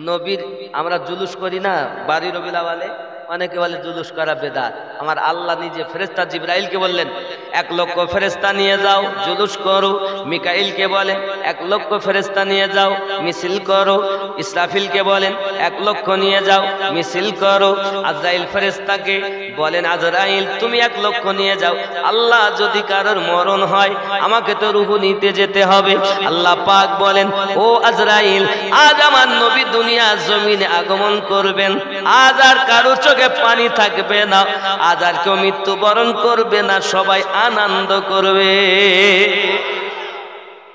নবীর আমরা জুলুস করি না বাড়ি রবিউল আউয়ালে অনেকে বলে জুলুস করা বেদাত আমার আল্লাহ নিজে ফেরেশতা জিবরাইলকে বললেন 1 লক্ষ ফেরেশতা নিয়ে যাও জুলুস করো মিকাইলকে বলেন 1 লক্ষ ফেরেশতা নিয়ে যাও মিছিল করো ইসরাফিলকে বলেন 1 লক্ষ নিয়ে যাও মিছিল করো আজরাইল ফেরেশতাকে বলেন আজরাইল তুমি 1 লক্ষ নিয়ে যাও আল্লাহ যদি কারোর মরণ হয় আমাকে তো রূহ নিতে যেতে হবে আল্লাহ পাক বলেন ও আজরাইল আজ আমার নবী দুনিয়া জমিনে আগমন করবেন আজ আর কারো চোখে পানি থাকবে না আজ আর কেউ মৃত্যুবরণ করবে না সবাই আনন্দ করবে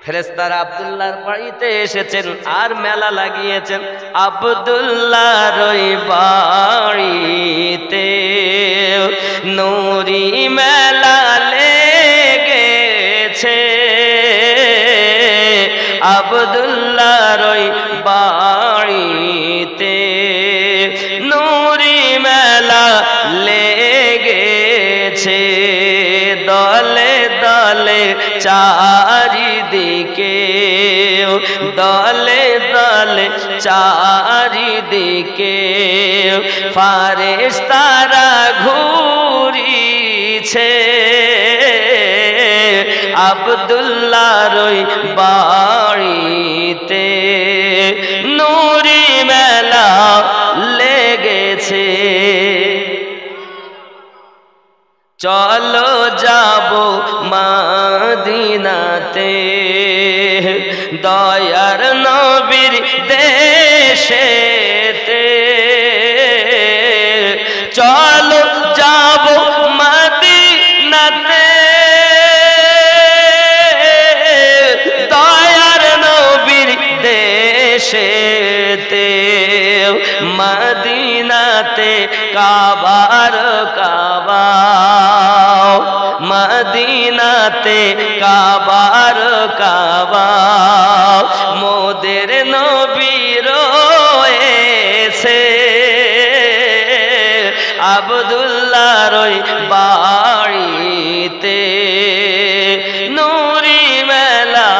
ফেরেশতারা আব্দুল্লাহর বাড়িতে এসেছেন আর মেলা লাগিয়েছেন আব্দুল্লাহর বাড়িতে নূরি মেলা লেগেছে আব্দুল্লাহর বাড়িতে নূরি মেলা লেগেছে দলে দলে চারিদিকে দলে দলে চারিদিকে ফারেশতারা ঘুরিছে আব্দুল্লাহর বাড়িতে নূরি মেলা লেগেছে চলো যাব মদিনাতে দয়ার নবীর দেশেতে চলো যাব মদিনাতে দয়ার নবীর দেশেতে মদিনাতে কাবার কাবা মদিনাতে কাবার কাবা মোদের নবী রয়েছে আব্দুল্লাহর বাড়িতে নূরি মেলা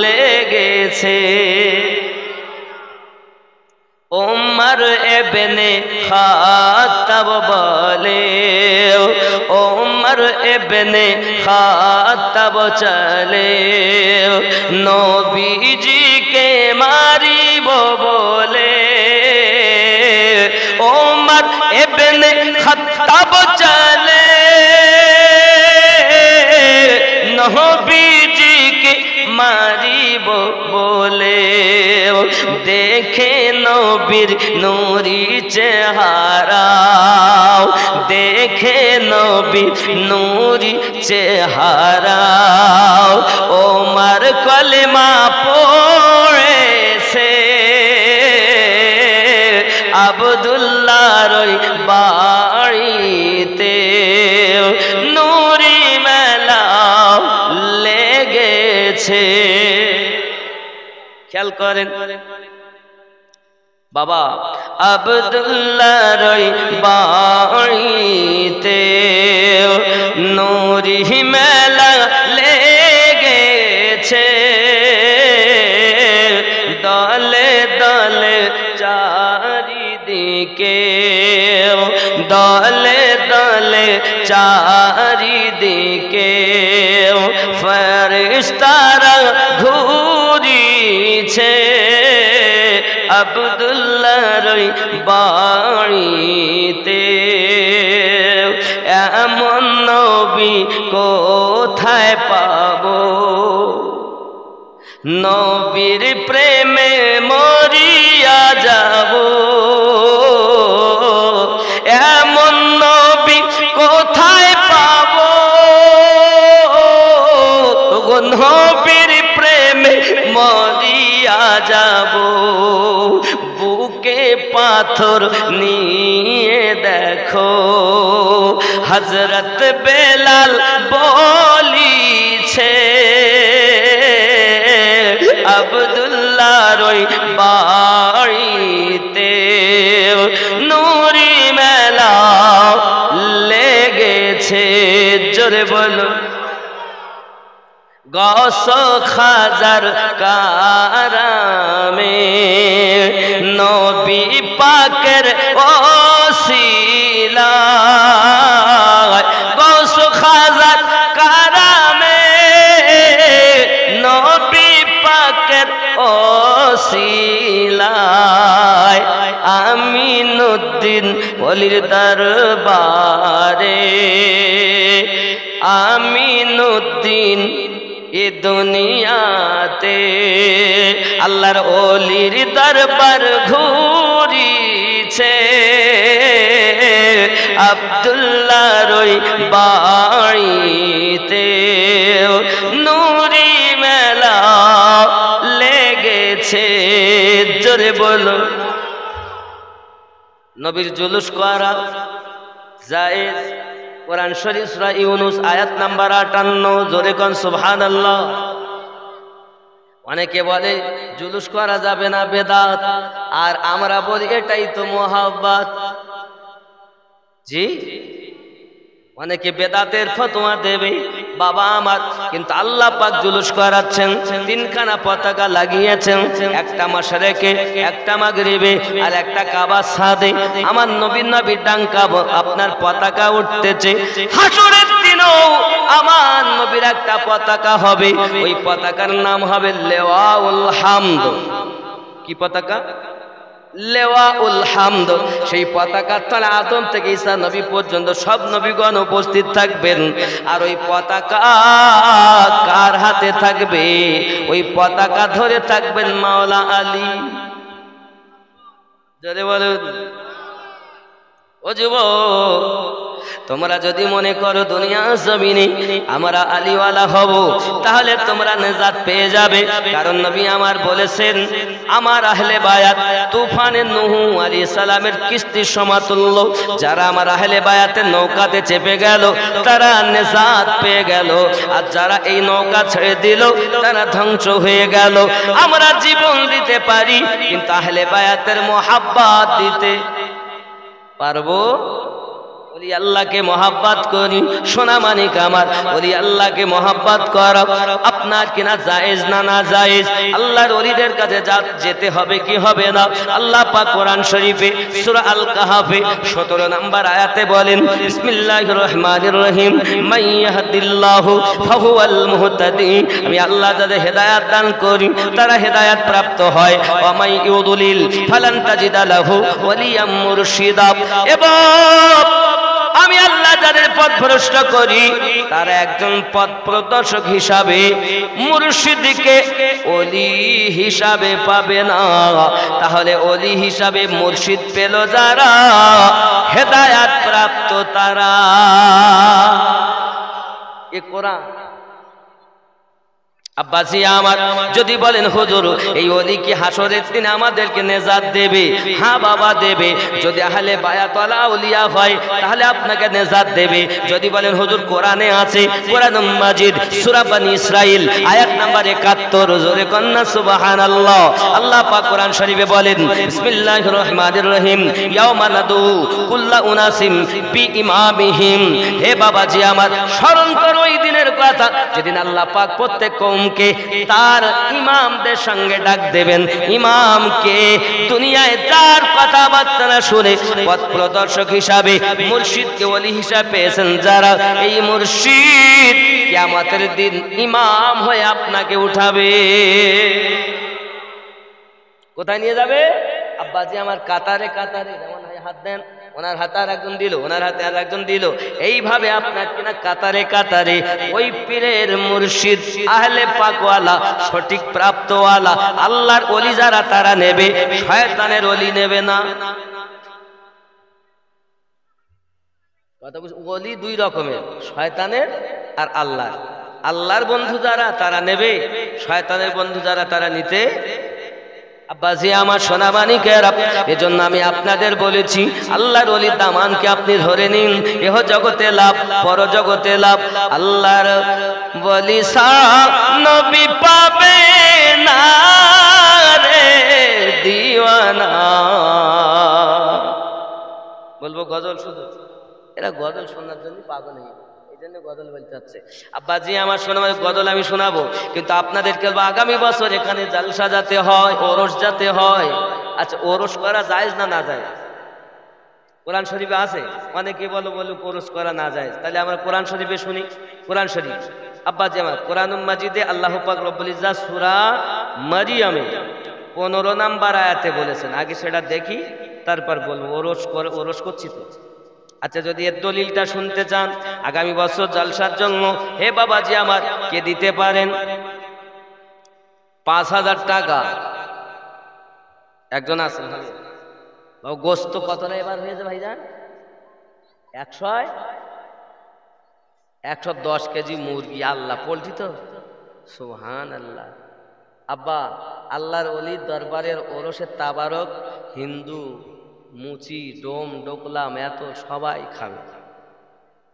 লেগেছে ওমর ইবনে খাত্তাব বলে ওমর ইবনে খাত্তাব চলে নবীজিকে মারিব বলে ওমর ইবনে খাত্তাব চলে নবীজিকে মারিব বলে দেখে নবীর নূরি চেহারা দেখে নবীর নূরি চেহারা ওমর কলেমা পড়েছে আব্দুল্লাহর বাড়িতে নূরি মেলা লেগেছে খেয়াল করেন বাবা আব্দুল্লাহর বাড়িতে নূরি মেলা লেগেছে দলে দলে চারিদিকে দলে দলে চারিদিকে ফেরেশতারা ঘুরিছে আব্দুল্লাহর বাড়িতে এমন নবী কোথায় পাবো নবীর প্রেমে মরিয়া যাব এমন নবী কোথায় পাবো নবীর প্রেমে মরিয়া যাব বুক পাথর নিয়ে দেখো। হযরত বেলাল বলিছে আব্দুল্লাহর ওই বাড়িতে নূরি মেলা লেগেছে। জোরে বলো। গৌস খাজার কারামে নবী পাকের ওসিলায়, গৌস খাজার কারামে নবী পাকের ওসিলায় আমিনুদ্দিন ওলির দরবারে, আমিনুদ্দিন এ দুনিয়াতে আল্লাহর ওলির দরবার ঘুরিছে। আব্দুল্লাহর ওই বাড়িতে নূরি মেলা লেগেছে। জোরে বলো। নবীর জুলুস করা জায়েজ। কোরআন শরীফ সূরা ইউনূস আয়াত নাম্বার 58। জোরে কোন সুবহানাল্লাহ। অনেকে বলে জুলুস করা যাবে না, বেদাত, আর আমরা বলি এটাই তো মুহাব্বত। জি, অনেকে বেদাতের ফতোয়া দেবে বাবা আমার, কিন্তু আল্লাহ পাক জুলুস করাচ্ছেন। তিনখানা পতাকা লাগিয়েছেন, একটা মাশরিকে, একটা মাগরিবে, আর একটা কাবার ছাদে। আমার নবীর ডাঙ্কা আপনার পতাকা উঠতেছে। হাসরের দিনও আমার নবীর একটা পতাকা হবে, ওই পতাকার নাম হবে লেওয়াউল হামদ। কি পতাকা? লেওয়াউল হামদ। সেই পতাকার তলে আদম থেকে ঈসা নবী পর্যন্ত সব নবীগণ উপস্থিত থাকবেন। আর ওই পতাকা কার হাতে থাকবে? ওই পতাকা ধরে থাকবেন মাওলা আলী। জোরে বলুন। ও যুবক, তোমরা যদি মনে করো দুনিয়া জমিনে আমরা আলীওয়ালা হব, তাহলে তোমরা নেজাত পেয়ে যাবে। কারণ নবী আমার বলেছেন, আমার আহলে বায়াত তুফানে নূহ আলাইহিস সালামের কিস্তির সমতুল্য। যারা আমার আহলে বায়াতের নৌকাতে চেপে গেল তারা নেজাত পেয়ে গেল, আর যারা এই নৌকা ছেড়ে দিল তারা ধ্বংস হয়ে গেল। আমরা জীবন দিতে পারি, কিন্তু আহলে বায়াতের মোহাব্বত দিতে পারবো? ওলি আল্লাহকে মহাব্বত করি। সোনা মানিক আমার, ওলি আল্লাহকে মহাব্বত করা আপনার কিনা জায়েজ না না জায়েজ? আল্লাহর ওলিদের কাছে যেতে হবে কি হবে না? আল্লাহ পাক কোরআন শরীফে সূরা আল কাহফে 17 নম্বর আয়াতে বলেন, বিসমিল্লাহির রহমানির রহিম, মান ইয়াহদিল্লাহু ফাহুয়াল মুহতাদি। আমি আল্লাহ যাদের হেদায়েত দান করি তারা হেদায়েত প্রাপ্ত হয়। ওয়া মান ইউদলিল ফালান তাজিদা লাহু ওয়ালিয়াম মুরশিদা। এবং আমি আল্লাহ যাদের পথ ভ্রষ্ট করি তারা একজন পথ প্রদর্শক হিসাবে, মুর্শিদকে ওলি হিসাবে পাবে না। তাহলে ওলি হিসাবে মুর্শিদ পেল যারা, হেদায়েত প্রাপ্ত তারা। এ কোরআন। আব্বাসি আমার, যদি বলেন হুজুর এই ওলি কি হাসরের দিন আমাদেরকে নেজাত দেবে? হ্যাঁ বাবা দেবে। যদি আহলে বায়াত ওয়ালা আউলিয়া হয় তাহলে আপনাকে নেজাত দেবে। যদি বলেন হুজুর কোরআনে আছে, কোরআন মাজিদ সূরা বনী ইসরাইল আয়াত নাম্বার 71। জোরে কন্না সুবহানাল্লাহ। আল্লাহ পাক কোরআন শরীফে বলেন, বিসমিল্লাহির রহমানির রহিম, ইয়াওমা নাদু কুল্লা উনাসিম বিইমামিহিম। হে বাবাজি আমার, স্মরণ করো ওই দিনের কথা যেদিন আল্লাহ পাক প্রত্যেক কওমকে তার ইমামদের সঙ্গে ডাক দেবেন। ইমামকে দুনিয়ায় তার কথাবার্তা শুনে পথ প্রদর্শক হিসাবে, মুর্শিদকে ওলি হিসাবে পেয়েছেন যারা, এই মুর্শিদ কিয়ামতের দিন ইমাম হয়ে আপনাকে উঠাবে। কোথায় নিয়ে যাবে? আব্বাজি আমার কাতারে কাতারে, যেমন হাত দেন, ওনার হাতে আর একজন দিল, ওনার হাতে আর একজন দিল, এইভাবে আপনার কিনা কাতারে কাতারে ওই পীরের মুর্শিদ আহলে পাকওয়ালা সঠিক প্রাপ্তওয়ালা আল্লাহর ওলি যারা তারা নেবে, শয়তানের ওলি নেবে না। কথা বুঝ? ওলি দুই রকমের, শয়তানের আর আল্লাহর। আল্লাহর বন্ধু যারা তারা নেবে, শয়তানের বন্ধু যারা তারা নিতে। আব্বাজি আমার সোনামানিকেরা, এজন্য আমি আপনাদের বলেছি আল্লাহর ওলির দামানকে আপনি ধরে নিন, এহ জগতে লাভ পর জগতে লাভ। আল্লাহর ওলি নবী পাবে না রে দিওয়ানা। বলবো গজল শুধু, এরা গজল শোনার জন্য পাগল হয়ে এই জন্য গজল বলতে হচ্ছে। আব্বাজি আমার শোনা গজল আমি শোনাবো, কিন্তু আপনাদেরকে আগামী বছর এখানে জালসা যাতে হয়, ওরস যাতে হয়। আচ্ছা ওরস করা যায় না না যায়? কোরআন শরীফে আছে, অনেকে বলো ওরস করা না যায়, তাহলে আমরা কোরআন শরীফে শুনি। কোরআন শরীফ আব্বাজি আমার কোরআনুল মাজিদে আল্লাহ পাক রব্বুল ইজ্জাত সূরা মারিয়ামে 15 নম্বর আয়াতে বলেছেন। আগে সেটা দেখি তারপর বলবো। ওরস করছি তো। আচ্ছা যদি এর দলিলটা শুনতে চান আগামী বছর জালসার জন্য, হে বাবাজি আমার কে দিতে পারেন 5000 টাকা? একজন আছেন গোস্ত কতটা এবার হয়েছে ভাইজান? 110 কেজি মুরগি। আল্লাহ পোল্ট্রি তো, সুবহানাল্লাহ। আব্বা আল্লাহর ওলির দরবারের ওরসের তাবারক হিন্দু মুচি ডোম ডোকলা মেতো সবাই খাবে,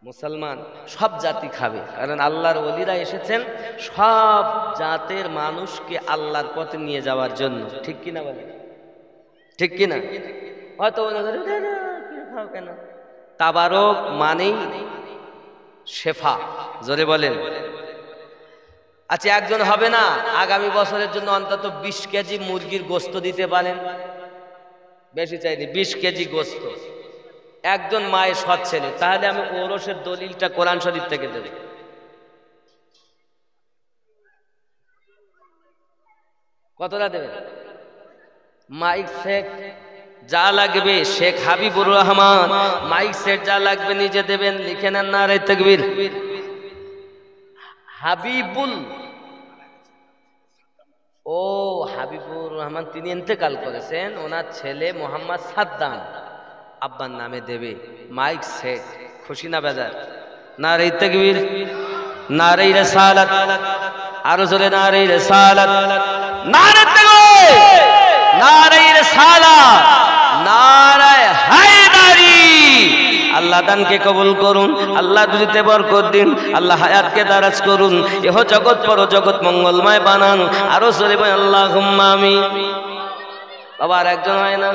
মুসলমান সব জাতি খাবে, কারণ আল্লাহর ওলিরা এসেছেন সব জাতের মানুষকে আল্লাহর পথে নিয়ে যাওয়ার জন্য। ঠিক কিনা বলে? ঠিক কিনা? হয়তো খাও কেন? তাবারক মানেই শেফা, জোরে বলেন। আচ্ছা একজন হবে না, আগামী বছরের জন্য অন্তত 20 কেজি মুরগির গোস্ত দিতে পারেন? বেশি চাইনি 20 কেজি গোস্ত। একজন মায়ের সৎ ছেলে, তাহলে আমি ওরসের দলিলটা কোরআন শরীফ থেকে দেব। কতটা দেবেন? মাইক সেট যা লাগবে, শেখ হাবিবুর রহমান মাইক সেট যা লাগবে নিজে দেবেন। লিখে নেন নারে তাকবীর। হাবিবুল হাবিবুর রহমান তিনি ইন্তেকাল করেছেন, ওনার ছেলে মোহাম্মদ সাদ্দাম আব্বার নামে দেবে মাইক সেট। খুশি না বেজার? নারে তাকবীর, নারে রিসালাত, আরো জোরে নারে রিসালাত, নারে তাকবীর, নারে রিসালাত, নারে হায়দারি। আল্লাহ দানকে কবুল করুন, আল্লাহ দুনিয়াতে বরকত দিন, আল্লাহ হায়াতকে দারাজ করুন, এহ জগৎ পর জগৎ মঙ্গলময় বানান। আরো জোরে বলেন আল্লাহুম্মা আমিন। বাবা আর একজন হয় না?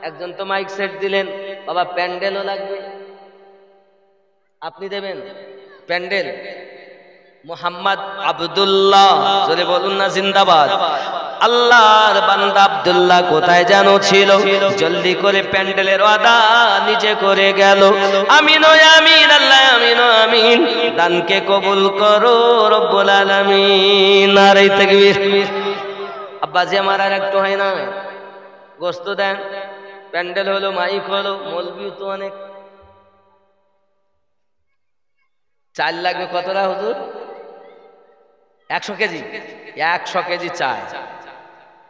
একজন তো মাইক সেট দিলেন, বাবা প্যান্ডেলও লাগবে, আপনি দেবেন প্যান্ডেল। মোহাম্মদ আব্দুল্লাহ, জোরে বলুন না জিন্দাবাদ। আল্লাহর বান্দা আব্দুল্লাহ কোথায় যেন ছিল, জলদি করে প্যান্ডেলের ওয়াদা নিজে করে গেল। আমিন ও আমিন, আল্লাহ আমিন ও আমিন, দানকে কবুল করো রব্বুল আলামিন। নারে তাকবীর। আব্বাজি আমার আর একটু হয় না, গোস্ত দেন, প্যান্ডেল হলো, মাইক হলো, মৌলবি তো অনেক। চাল লাগবে কতটা হুজুর? 100 কেজি। 100 কেজি চাল।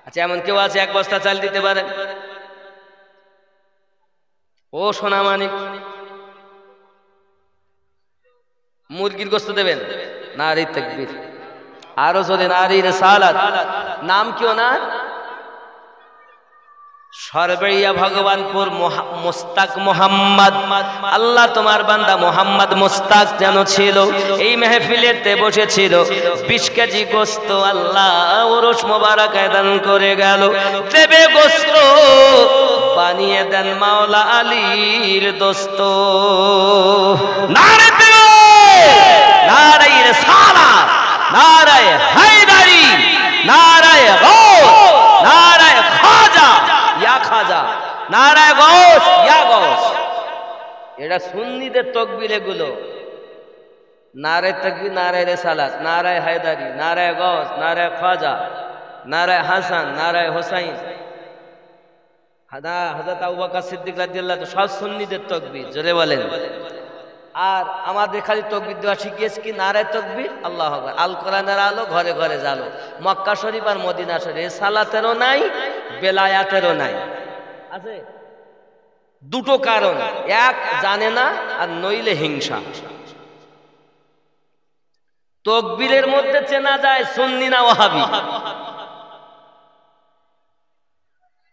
আচ্ছা এমন কেউ আছে 1 বস্তা চাল দিতে পারে? ও সোনা মানিক, মুরগির গোস্ত দেবেন? নারে তাকবীর, আরো জোরে নারে রিসালাত। নাম কি ওনার? সরবেরিয়া ভগবানপুর মুস্তাক মোহাম্মদ। আল্লাহ তোমার বান্দা মোহাম্মদ মুস্তাক যেন ছিল, এই মেহফিলেতে বসেছিল। 20 কেজি গোস্ত আল্লাহ ওরস মোবারকায় দান করে গেল। দেবে গোস্ত, বানিয়ে দেন মাওলা আলীর দোস্ত। নারে তাকবীর, নারে রিসালাত, নারে হায়দারি, নারে গাউস, নারে খাজা ইয়া খাজা, নারে গাউস ইয়া গাউস। এটা সুন্নিদের তাকবীর এগুলো। নারে তাকবীর, নারে রিসালাত, নারে হায়দারি, নারে গাউস, নারে খাজা, নারে হাসান, নারে হোসাইন, হযরত আবু বকর সিদ্দিক রাদিয়াল্লাহু সব সুন্নিদের তাকবীর। জোরে বলেন। আর আমাদের খালি তাকবীর দেওয়া শিখিয়েছে কি? নারে তাকবীর, আল্লাহু আকবার। আল কোরআনের আলো ঘরে ঘরে জালো। মক্কা শরীফ আর মদিনা শরীফ সালাতেরও নাই, বেলায়াতেরও নাই। আছে দুটো কারণ, এক জানে না, আর নইলে হিংসা। তাকবীরের মধ্যে চেনা যায় সুন্নি না ওয়াহাবি।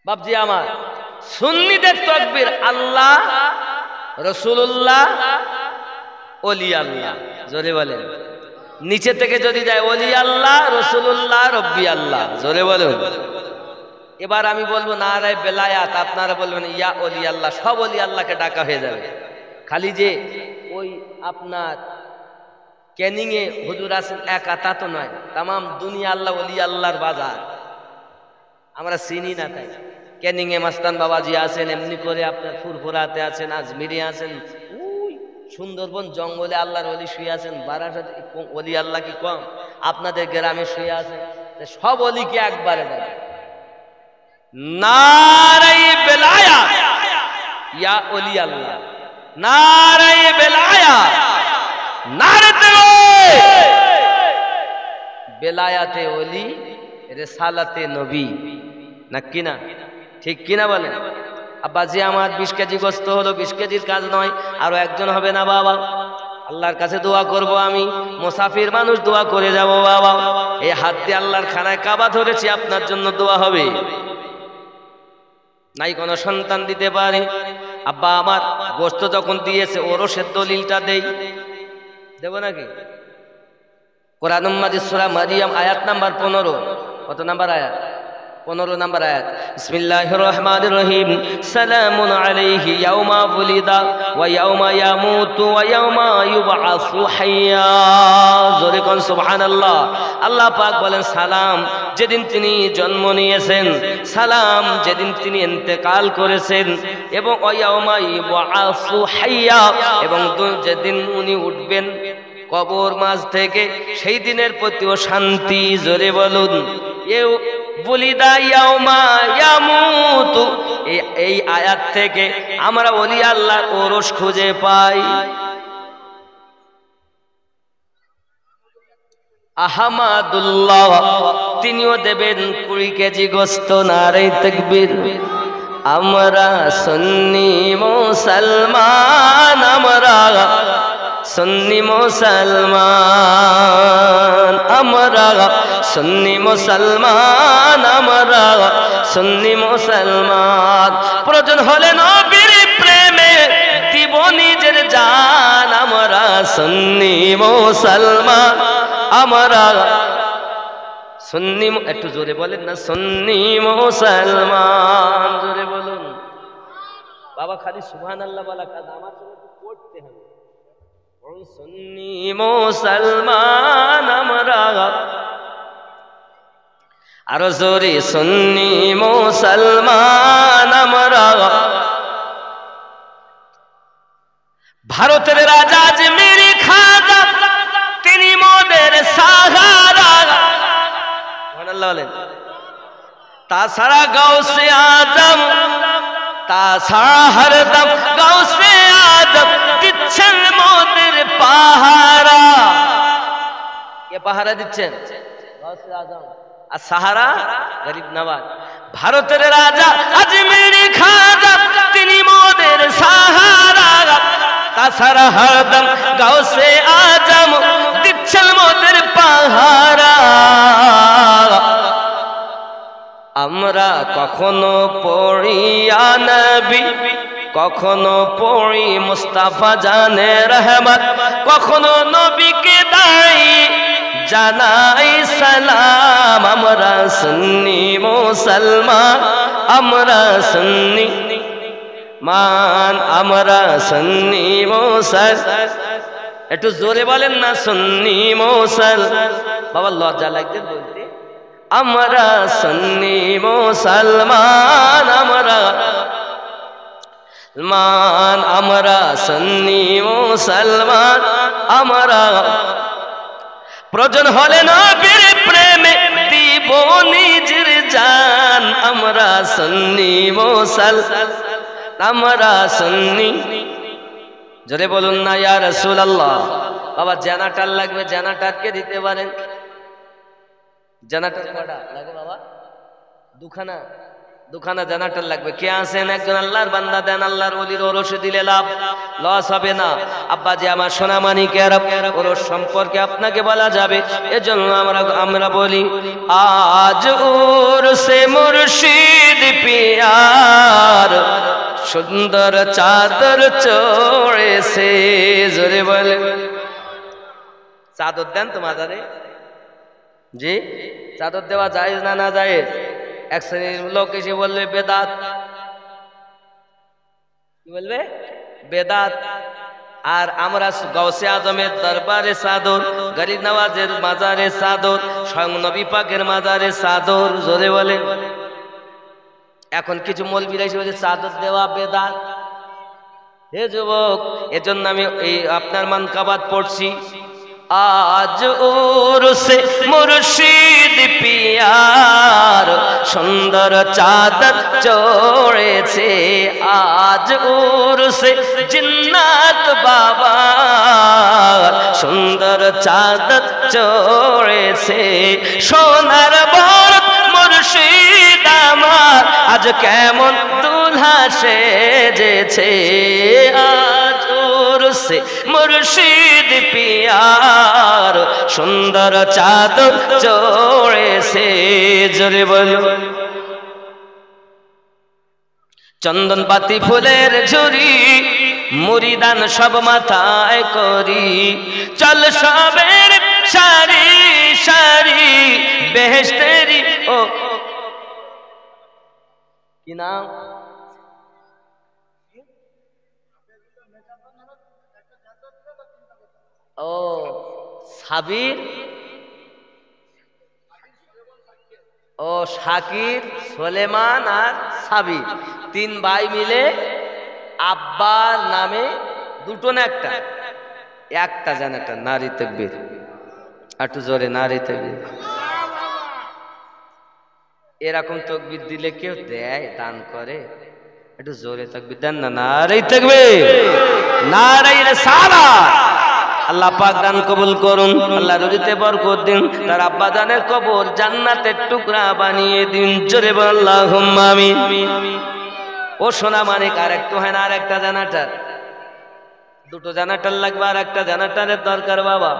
বাপজি আমার, সুন্নিদের তাকবীর আল্লাহ, রাসূলুল্লাহ, ওলি আল্লাহ। জোরে বলেন। নিচে থেকে যদি যায় ওলি আল্লাহ, রাসূলুল্লাহ, রব্বি আল্লাহ। জোরে বলুন। এবার আমি বলবো নারায়ে বেলায়াত, আপনারা বলবেন ইয়া ওলি আল্লাহ। সব ওলি আল্লাহকে ডাকা হয়ে যাবে। খালি যে ওই আপনার ক্যানিং এ হুজুর আছেন একা তা তো নয়, তামাম দুনিয়া আল্লাহ ওলি আল্লাহর বাজার। আমরা চিনি না তাই। ক্যানিং এ মাস্তান বাবাজি আছেন, এমনি করে আপনার ফুরফুরাতে আছেন, আজমিরে আছেন, ওই সুন্দরবন জঙ্গলে আল্লাহর ওলি শুয়ে আছেন। বারাসাত ওলি আল্লাহ কি কম? আপনাদের গ্রামে শুয়ে আছেন। সব ওলিকে একবারে ডাকে নারায়ে বেলায়াত, ইয়া ওলি আল্লাহ, নারায়ে বেলায়াত, নারে তাকবীর। বেলায়াতে ওলি, রিসালাতে নবী, নাকি না? ঠিক কিনা বলেন? আব্বাজি আমার 20 কেজি গোস্ত হলো, 20 কেজির কাজ নয়, আরো একজন হবে না বাবা। আল্লাহর কাছে দোয়া করব, আমি মুসাফির মানুষ, দোয়া করে যাব বাবা। এই হাত দিয়ে আল্লাহর খানায় কাবা ধরেছি, আপনার জন্য দোয়া হবে। নাই কোনো সন্তান দিতে পারে, আব্বা আমার গোস্ত যখন দিয়েছে ওরসের দলিলটা দেই, দেব নাকি? কোরআন মাজিদ সূরা মারিয়াম আয়াত নাম্বার 15। কত নাম্বার আয়াত? 15 নাম্বার আয়াত। বিসমিল্লাহির রহমানির রহিম। সালামুন আলাইহি ইয়াউমা বুলিদা ওয়া ইয়াউমা ইয়ামুতু ওয়া ইয়াউমা ইউবআসু হাইয়া। জোরে কোন সুবহানাল্লাহ। আল্লাহ পাক বলেন সালাম যেদিন তিনি জন্ম নিয়েছেন, সালাম যেদিন তিনি ইন্তেকাল করেছেন, এবং ওয়া ইয়াউমা ইউবআসু হাইয়া, এবং যেদিন উনি উঠবেন কবর মাঝ থেকে, সেই দিনের প্রতিও শান্তি। জোরে বলুন। বুলিদা ইয়াউমা ইয়ামুতু, এই আয়াত থেকে আমরা ওলি আল্লাহর ওরস খুঁজে পাই। আহমাদুল্লাহ তিনিও দেবেন 20 কেজি গোস্ত। নারায়ে তাকবীর। আমরা সুন্নি মুসলমান, আমরা সুন্নি মুসলমান, আমরা সুন্নি মুসলমান, আমরা সুন্নি মুসলমান। প্রয়োজন হলে নবীর প্রেমে দিব নিজের জান, আমরা সুন্নি মুসলমান, আমরা সুন্নি। একটু জোরে বলেন না, সুন্নি মুসলমান। জোরে বলুন বাবা। খালি সুবহানাল্লাহ বলা কাজ, আমার পড়তে হবে। সুন্নি মুসলমান আমরা, আরো জোরে সুন্নি মুসলমান আমরা। ভারতের রাজা আজমিরি খাজা, তিনি মোদের সাহারা। সুবহানাল্লাহ বলেন। তাছাড়া গাউসে আজম, তাছাড়া হরদম গাউসে আজম দিচ্ছেন মোদের পাহারা। কে পাহারা দিচ্ছেন? গাউসে আজম। আর সাহারা গরিব নওয়াজ। ভারতের রাজা আজমিরি খাজা, তিনি মোদের সাহারা। তাছাড়া হরদম গাউসে আজম দিচ্ছেন মোদের পাহারা। আমরা কখনো পড়ি ইয়া নবী, কখনো পড়ি মুস্তাফা জানে রহমত, কখনো নবীকে দাই জানাই সালাম। আমরা সুন্নি মুসলমান, আমরা সুন্নি মান, আমরা সুন্নি মুসলমান। একটু জোরে বলেন না, সুন্নি মুসলমান। বাবা লজ্জা লাগছে বলতে। আমরা সুন্নি মুসলমান, আমরা মান, আমরা সুন্নি মুসলমান, আমরা প্রয়োজন হলে নবীর প্রেমে দিব নিজের জান। আমরা সুন্নি মুসলমান, আমরা সুন্নি। জোরে বলুন না ইয়া রাসূলুল্লাহ। বাবা জেনারেটর লাগবে, জেনারেটরকে দিতে পারেন? জেনারেটর কয়টা লাগে বাবা? দুখানা। দুখানা জানাটার লাগবে। কে আছেন? একজন আল্লাহর বান্দা, দেন আল্লাহর ওলির ওরসে দিলে লাভ, লস হবে না। আব্বাজি আমার সোনামানিকের ওরস সম্পর্কে আপনাকে বলা যাবে, এজন্য আমরা বলি আজ ওরসে মুর্শিদ পিয়ার সুন্দর চাদর চড়েছে। জোরে বলে চাদর দেন তো মাজারে। জি, চাদর দেওয়া যায় না না যায়? এক শ্রেণীর লোক এসে বলবে বেদাত। কি বলবে? বেদাত। আর আমরা গাউসে আজমের দরবারে চাদর, গরিব নওয়াজের মাজারে চাদর, স্বয়ং নবী পাকের মাজারে চাদর। জোরে বলে। এখন কিছু মৌলবীরা এসে বলছে চাদর দেওয়া বেদাত। হে যুবক, এজন্য আমি এই আপনার মানকাবাত পড়ছি। আজ উরসে মুর্শিদ পিয়ার সুন্দর চাদর চড়েছে। আজ উরসে জিন্নাত বাবার সুন্দর চাদর চড়েছে। সোনার বর মুর্শিদ আমার আজ কেমন দুলহা সেজেছে। আজ উরসে মুর্শিদ পিয়ার সুন্দর চাদর চড়েছে। জোরে বলো। চন্দন পাতি ফুলের ঝুরি মুরিদান সব মাথায় করি, চল সবের সারি সারি বেহেশতেরি। ও কি নাম? ও সাবির, ও শাকির, সোলেমান আর সাবির, তিন ভাই মিলে আব্বার নামে দুটো না একটা? একটা যেন একটা। নারী তাকবীর, একটু জোরে নারী তাকবীর। এরকম তাকবীর দিলে কেউ দেয়, দান করে? একটু জোরে তাকবীর দেন না। নারী তাকবীর, নারী রিসালাত। আল্লাহ পাক দান কবুল করুন, আল্লাহ রুজিতে বরকত দিন, তার আব্বা জানের কবর জান্নাতের টুকরা বানিয়ে দিন। জোরে বল আল্লাহুম্মা আমিন। ও সোনা মানিক, আর একটু হয় না? আর একটা জানাটার, দুটো জানাটার লাগবে, আর একটা জানাটারের দরকার বাবা।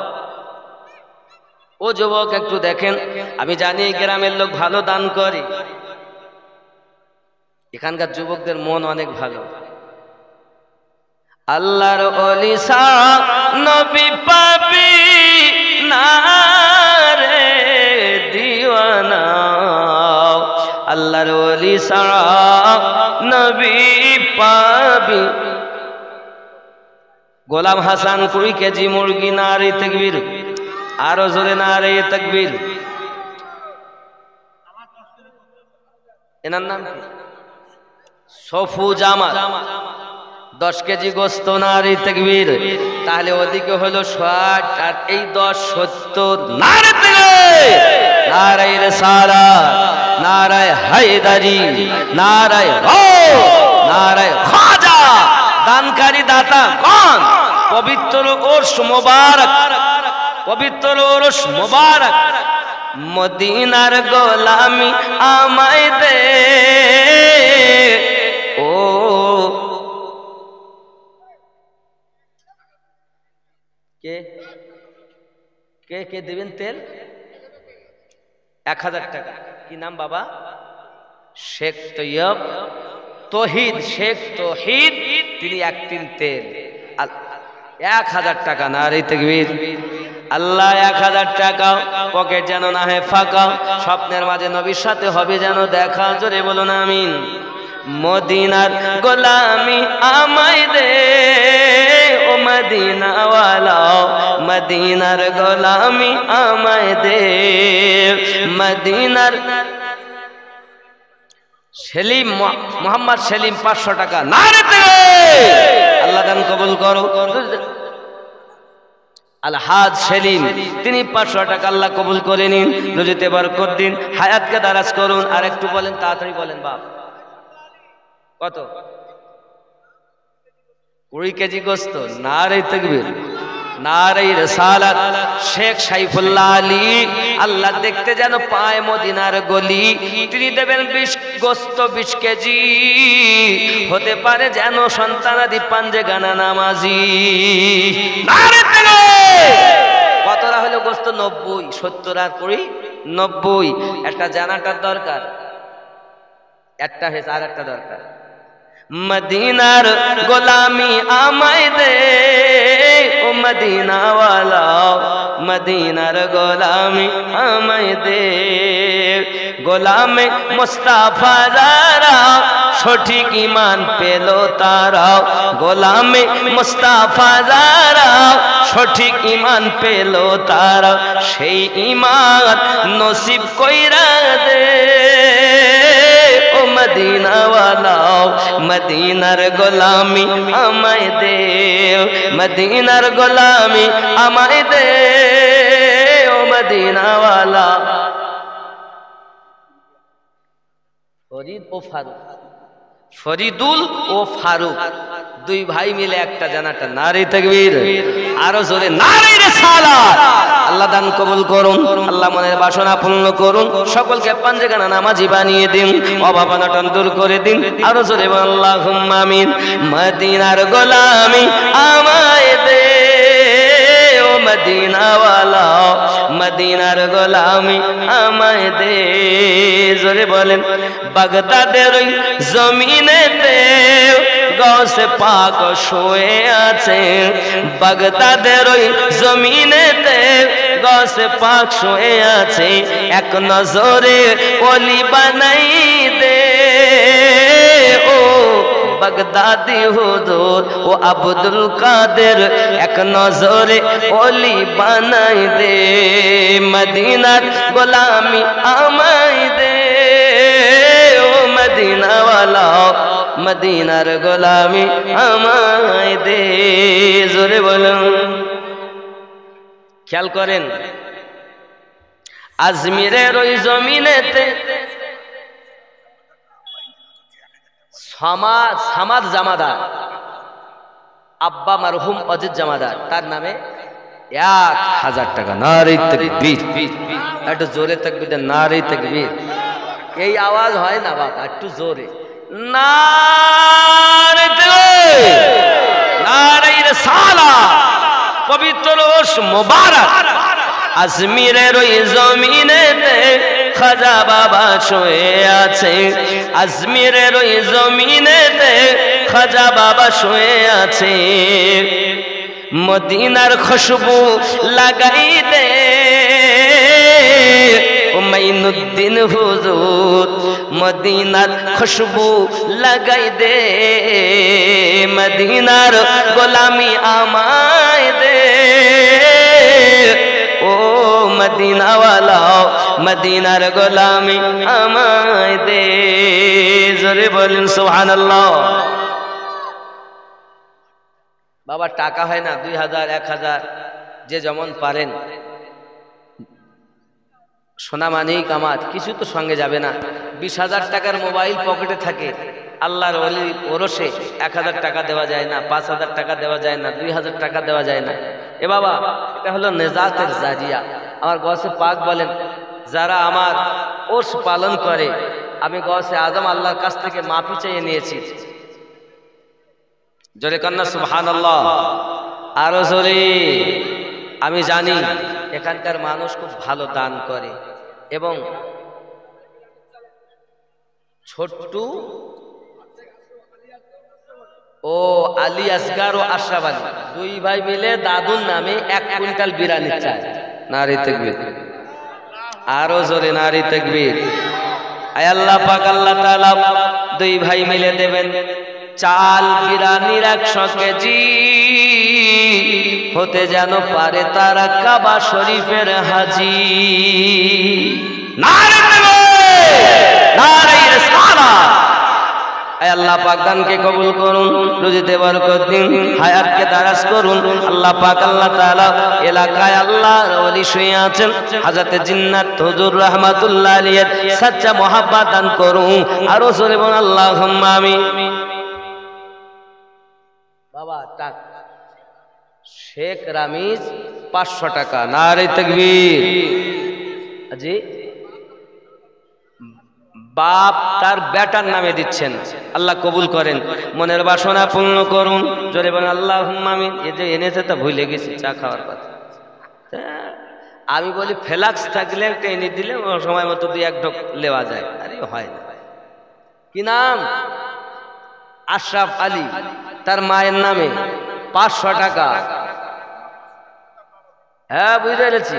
ও যুবক একটু দেখেন, আমি জানি গ্রামের লোক ভালো দান করে, এখানকার যুবকদের মন অনেক ভালো। আল্লাহর ওলি ছাড়া নবী পাবি না রে দিওয়ানা, আল্লাহর ওলি ছাড়া নবী পাবি। গোলাম হাসান 2 কেজি মুরগি। নারে তাকবীর, আরো জোরে নারে তাকবীর। এনার নাম কি? সফু জামাত। 10 কেজি গোস্ত। নারে তাকবীর। তাহলে ওদিকে হলো 60 আর এই 10 70। নারে তাকবীর, নারে রিসালাত, নারে হায়দারি, নারে নারে খাজা। দানকারী দাতা কোন? পবিত্র ওরস মোবারক, পবিত্র ওরস মোবারক। মদিনার গোলামি আমায় দে। ও কে কে কে দেবেন তেল? 1000 টাকা। কি নাম বাবা? শেখ তৈয়ব তহিদ, শেখ তহিদ, তিনি 1 টিন তেল। 1000 টাকা। নারে তাকবীর। আল্লাহ 1000 টাকা পকেট যেন না হয় ফাঁকা, স্বপ্নের মাঝে নবীর সাথে হবে যেন দেখা। জোরে বলুন আমিন। মদিনার গোলামি আমায় দে ও মদিনাওয়ালা, মদিনার গোলামি আমায় দে। মদিনার সেলিম, মোহাম্মদ সেলিম 500 টাকা। নারে তাকবীর। আল্লাহ দান কবুল করো। আলহাজ সেলিম, তিনি 500 টাকা। আল্লাহ কবুল করে নিন, রুজিতে বরকত দিন, হায়াতকে দারাজ করুন। আর একটু বলেন, তাড়াতাড়ি বলেন বাপ। কত? 20 কেজি গোস্ত। নারে তাকবীর, নারে রিসালাত। শেখ সাইফুল্লাহ আলী, আল্লাহ দেখতে যেন পায় মদিনার গলি, তিনি দেবেন গোস্ত 20 কেজি হতে পারে যেন সন্তানাদি পাঞ্জে গানা নামাজি। কতটা হলো গোস্ত? 90। 70 আর 90। একটা জানাটার দরকার, একটা হয়েছে আর একটা দরকার। মদিনার গোলামি আমায় দে ও মদিনাওয়ালা, মদিনার গোলামি আমায় দে। গোলামে মুস্তাফা যারা সঠিক ঈমান পেল তারা, গোলামে মুস্তাফা যারা সঠিক ঈমান পেল তারা, সেই ঈমান নসিব কইরা দে ও মদিনাওয়ালা, মদিনার গোলামি আমায় দে, মদিনার গোলামি আমায় দে ও মদিনাওয়ালা। ফরিদ ও ফারুক, ফরিদুল ও ফারুক দুই ভাই মিলে একটা জানাটা। নারে তাকবীর, আরো জোরে নারে রিসালাত। আল্লাহ দান কবুল করুন, আল্লাহ মনের বাসনা পূর্ণ করুন, সকলকে পাঞ্জেগানা নামাজি বানিয়ে দিন, অভাব অনটন দূর করে দিন। আরো জোরে আল্লাহুম্মা আমিন। মদিনার গোলামি আমায় দে ও মদিনাওয়ালা, মদিনার গোলামি আমায় দে। জোরে বলেন। বাগদাদের ওই জমিনেতে গৌসে পাক শুয়ে আছে, বাগদাদের ওই জমিনেতে গৌসে পাক শুয়ে আছে, এক নজরে ওলি বানাই দে ও বাগদাদি হুজুর ও আব্দুল কাদের, এক নজরে ওলি বানাই দে। মদিনার গোলামি আমায় দে ও মদিনাওয়ালা, মদিনার গোলামি আমায় দে। জোরে বলুন। খেয়াল করেন, আজমিরের ওই জমিনেতে সামাদ জামাদার, আব্বা মারহুম অজিত জামাদার, তার নামে 1000 টাকা। নারে তাকবীর, একটু জোরে তাকবীর, নারে তাকবীর। এই আওয়াজ হয় না বাবা, একটু জোরে নারে তাকবীর, নারে রিসালাত। পবিত্র রোজ মোবারক আজমিরের ওই জমিনেতে খাজা বাবা শুয়ে আছে, আজমিরের ওই জমিনেতে খাজা বাবা শুয়ে আছে। মদিনার খুশবু লাগাই দে ও মাইনুদ্দিন হুজুর, মদিনার খুশবু লাগাই দে, মদিনার গোলামি আমায় দে ও মদিনাওয়ালা, মদিনার গোলামি আমায় দে। জোরে বলেন সুবহানাল্লাহ। বাবা টাকা হয় না, 2000 1000 যে যেমন পারেন, সোনা মানিক আমার কিছু তো সঙ্গে যাবে না। 20,000 টাকার মোবাইল পকেটে থাকে, আল্লাহর ওলি ওরসে 1000 টাকা দেওয়া যায় না, 5000 টাকা দেওয়া যায় না, 2000 টাকা দেওয়া যায় না। এ বাবা, এটা হলো নেজাতের জারিয়া। আমার গৌসে পাক বলেন, যারা আমার ওর্স পালন করে, আমি গৌসে আজম আল্লাহর কাছ থেকে মাফি চেয়ে নিয়েছি। জোরে কন্যা সুবহানাল্লাহ, আরো জোরে। আমি জানি এখানকার মানুষ খুব ভালো দান করে, এবং ছোট্ট ও আলী আসগার ও আশরাফ আলী দুই ভাই মিলে দাদুর নামে 1 কুইন্টাল বিরিয়ানি চায়। নারে তাকবীর, আরো জোরে নারে তাকবীর। আয় আল্লাহ পাক, আল্লাহ তাআলা দুই ভাই মিলে দেবেন চাল বিরিয়ানির 100 কেজি, হতে যেন পারে তারা কাবা শরীফের হাজি। নারে তাকবীর, নারে রিসালাত। আয় আল্লাহ পাক দানকে কবুল করুন, রুজিতে বরকত দিন, হায়াতকে দারাজ করুন। আল্লাহ পাক আল্লাহ তাআলা এলাকায় আল্লাহর ওলি শুয়ে আছেন, হযরত জিন্নাত হুজুর রাহমাতুল্লাহ আলাইহির সচ্চা মোহাব্বত দান করুন। আরো জোরে বলুন আল্লাহুম্মা আমিন। বাবা টাক শেখ রামিজ 500 টাকা। নারে তাকবীর। জি, বাপ তার বেটার নামে দিচ্ছেন, আল্লাহ কবুল করেন, মনের বাসনা পূর্ণ করুন, জোরে বলেন আল্লাহুম্মা আমিন। এই যে এনেছে তো ভুলে গেছি চা খাওয়ার কথা। আমি বলি ফ্লাক্স থাকলে একটা এনে দিলে সময় মতো 2-1 ঢোক নেওয়া যায়। আরে হয় না। কি নাম? আশরাফ আলী, তার মায়ের নামে 500 টাকা। হ্যাঁ বুঝতে পেরেছি।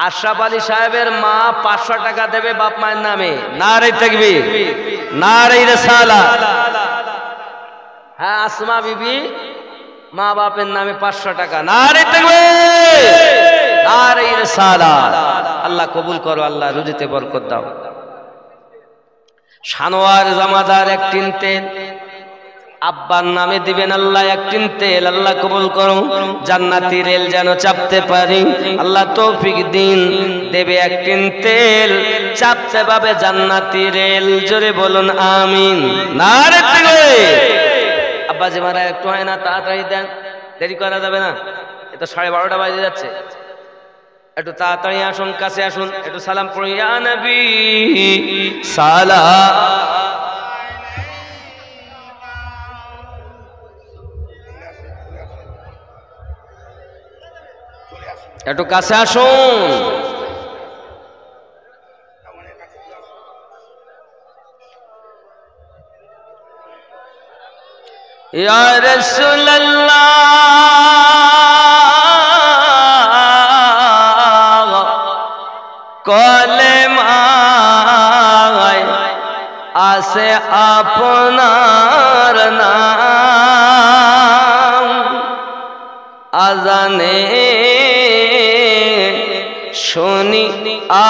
আশরাফ আলী সাহেবের মা 500 টাকা দেবে বাপ মায়ের নামে। নারে তাকবীর, নারে রিসালাত। হ্যাঁ আসমা বিবি মা বাপের নামে 500 টাকা। নারে তাকবীর, নারে রিসালাত। আল্লাহ কবুল করো, আল্লাহ রুজিতে বরকত দাও। সানোয়ার জামাদার 1 টিন তেল আব্বার নামে দিবেন আল্লাহ 1 টিন তেল, আল্লাহ কবুল করো। জান্নাতি রেল যেন চাপতে পারি, আল্লাহ তৌফিক দিন। দেবে 1 টিন তেল, চাপতে পাবে জান্নাতি রেল, জোরে বলুন আমিন। নারে তাকবীর। আব্বাজি মারা একটু হয় না, তাড়াতাড়ি দেন, দেরি করা যাবে না। এ তো 12:30 বাজে যাচ্ছে, একটু তাড়াতাড়ি আসুন, কাছে আসুন, একটু সালাম পড়ি। ইয়া নবী সালাম। একটু কাছে আসুন। ইয়া রাসূলুল্লাহ কলেমায় আছে আপনার নাম, আজানে শুনি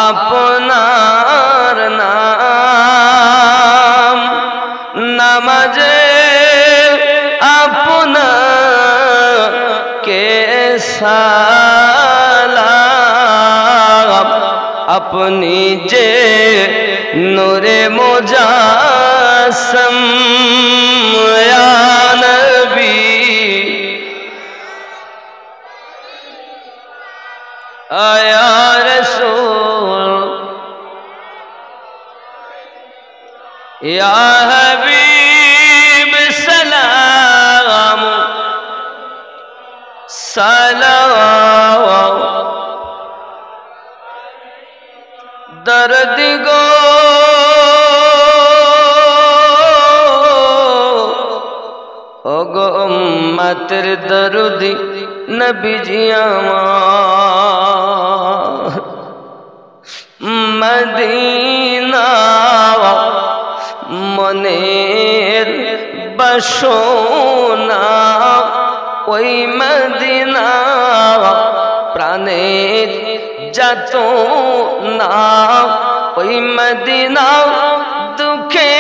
আপনার নাম, নামাজে আপনাকে সালাম, আপনি যে নূরে মুজাসসাম। ইয়া নবী ইয়া রাসূল ইয়া হাবিব সালাম সালাম। দর্দ গো ওগো উম্মতের দরদি নবীজি আমার, মদিনা মনের বাসনা, ওই মদিনা প্রাণের যত না, ওই মদিনা দুঃখে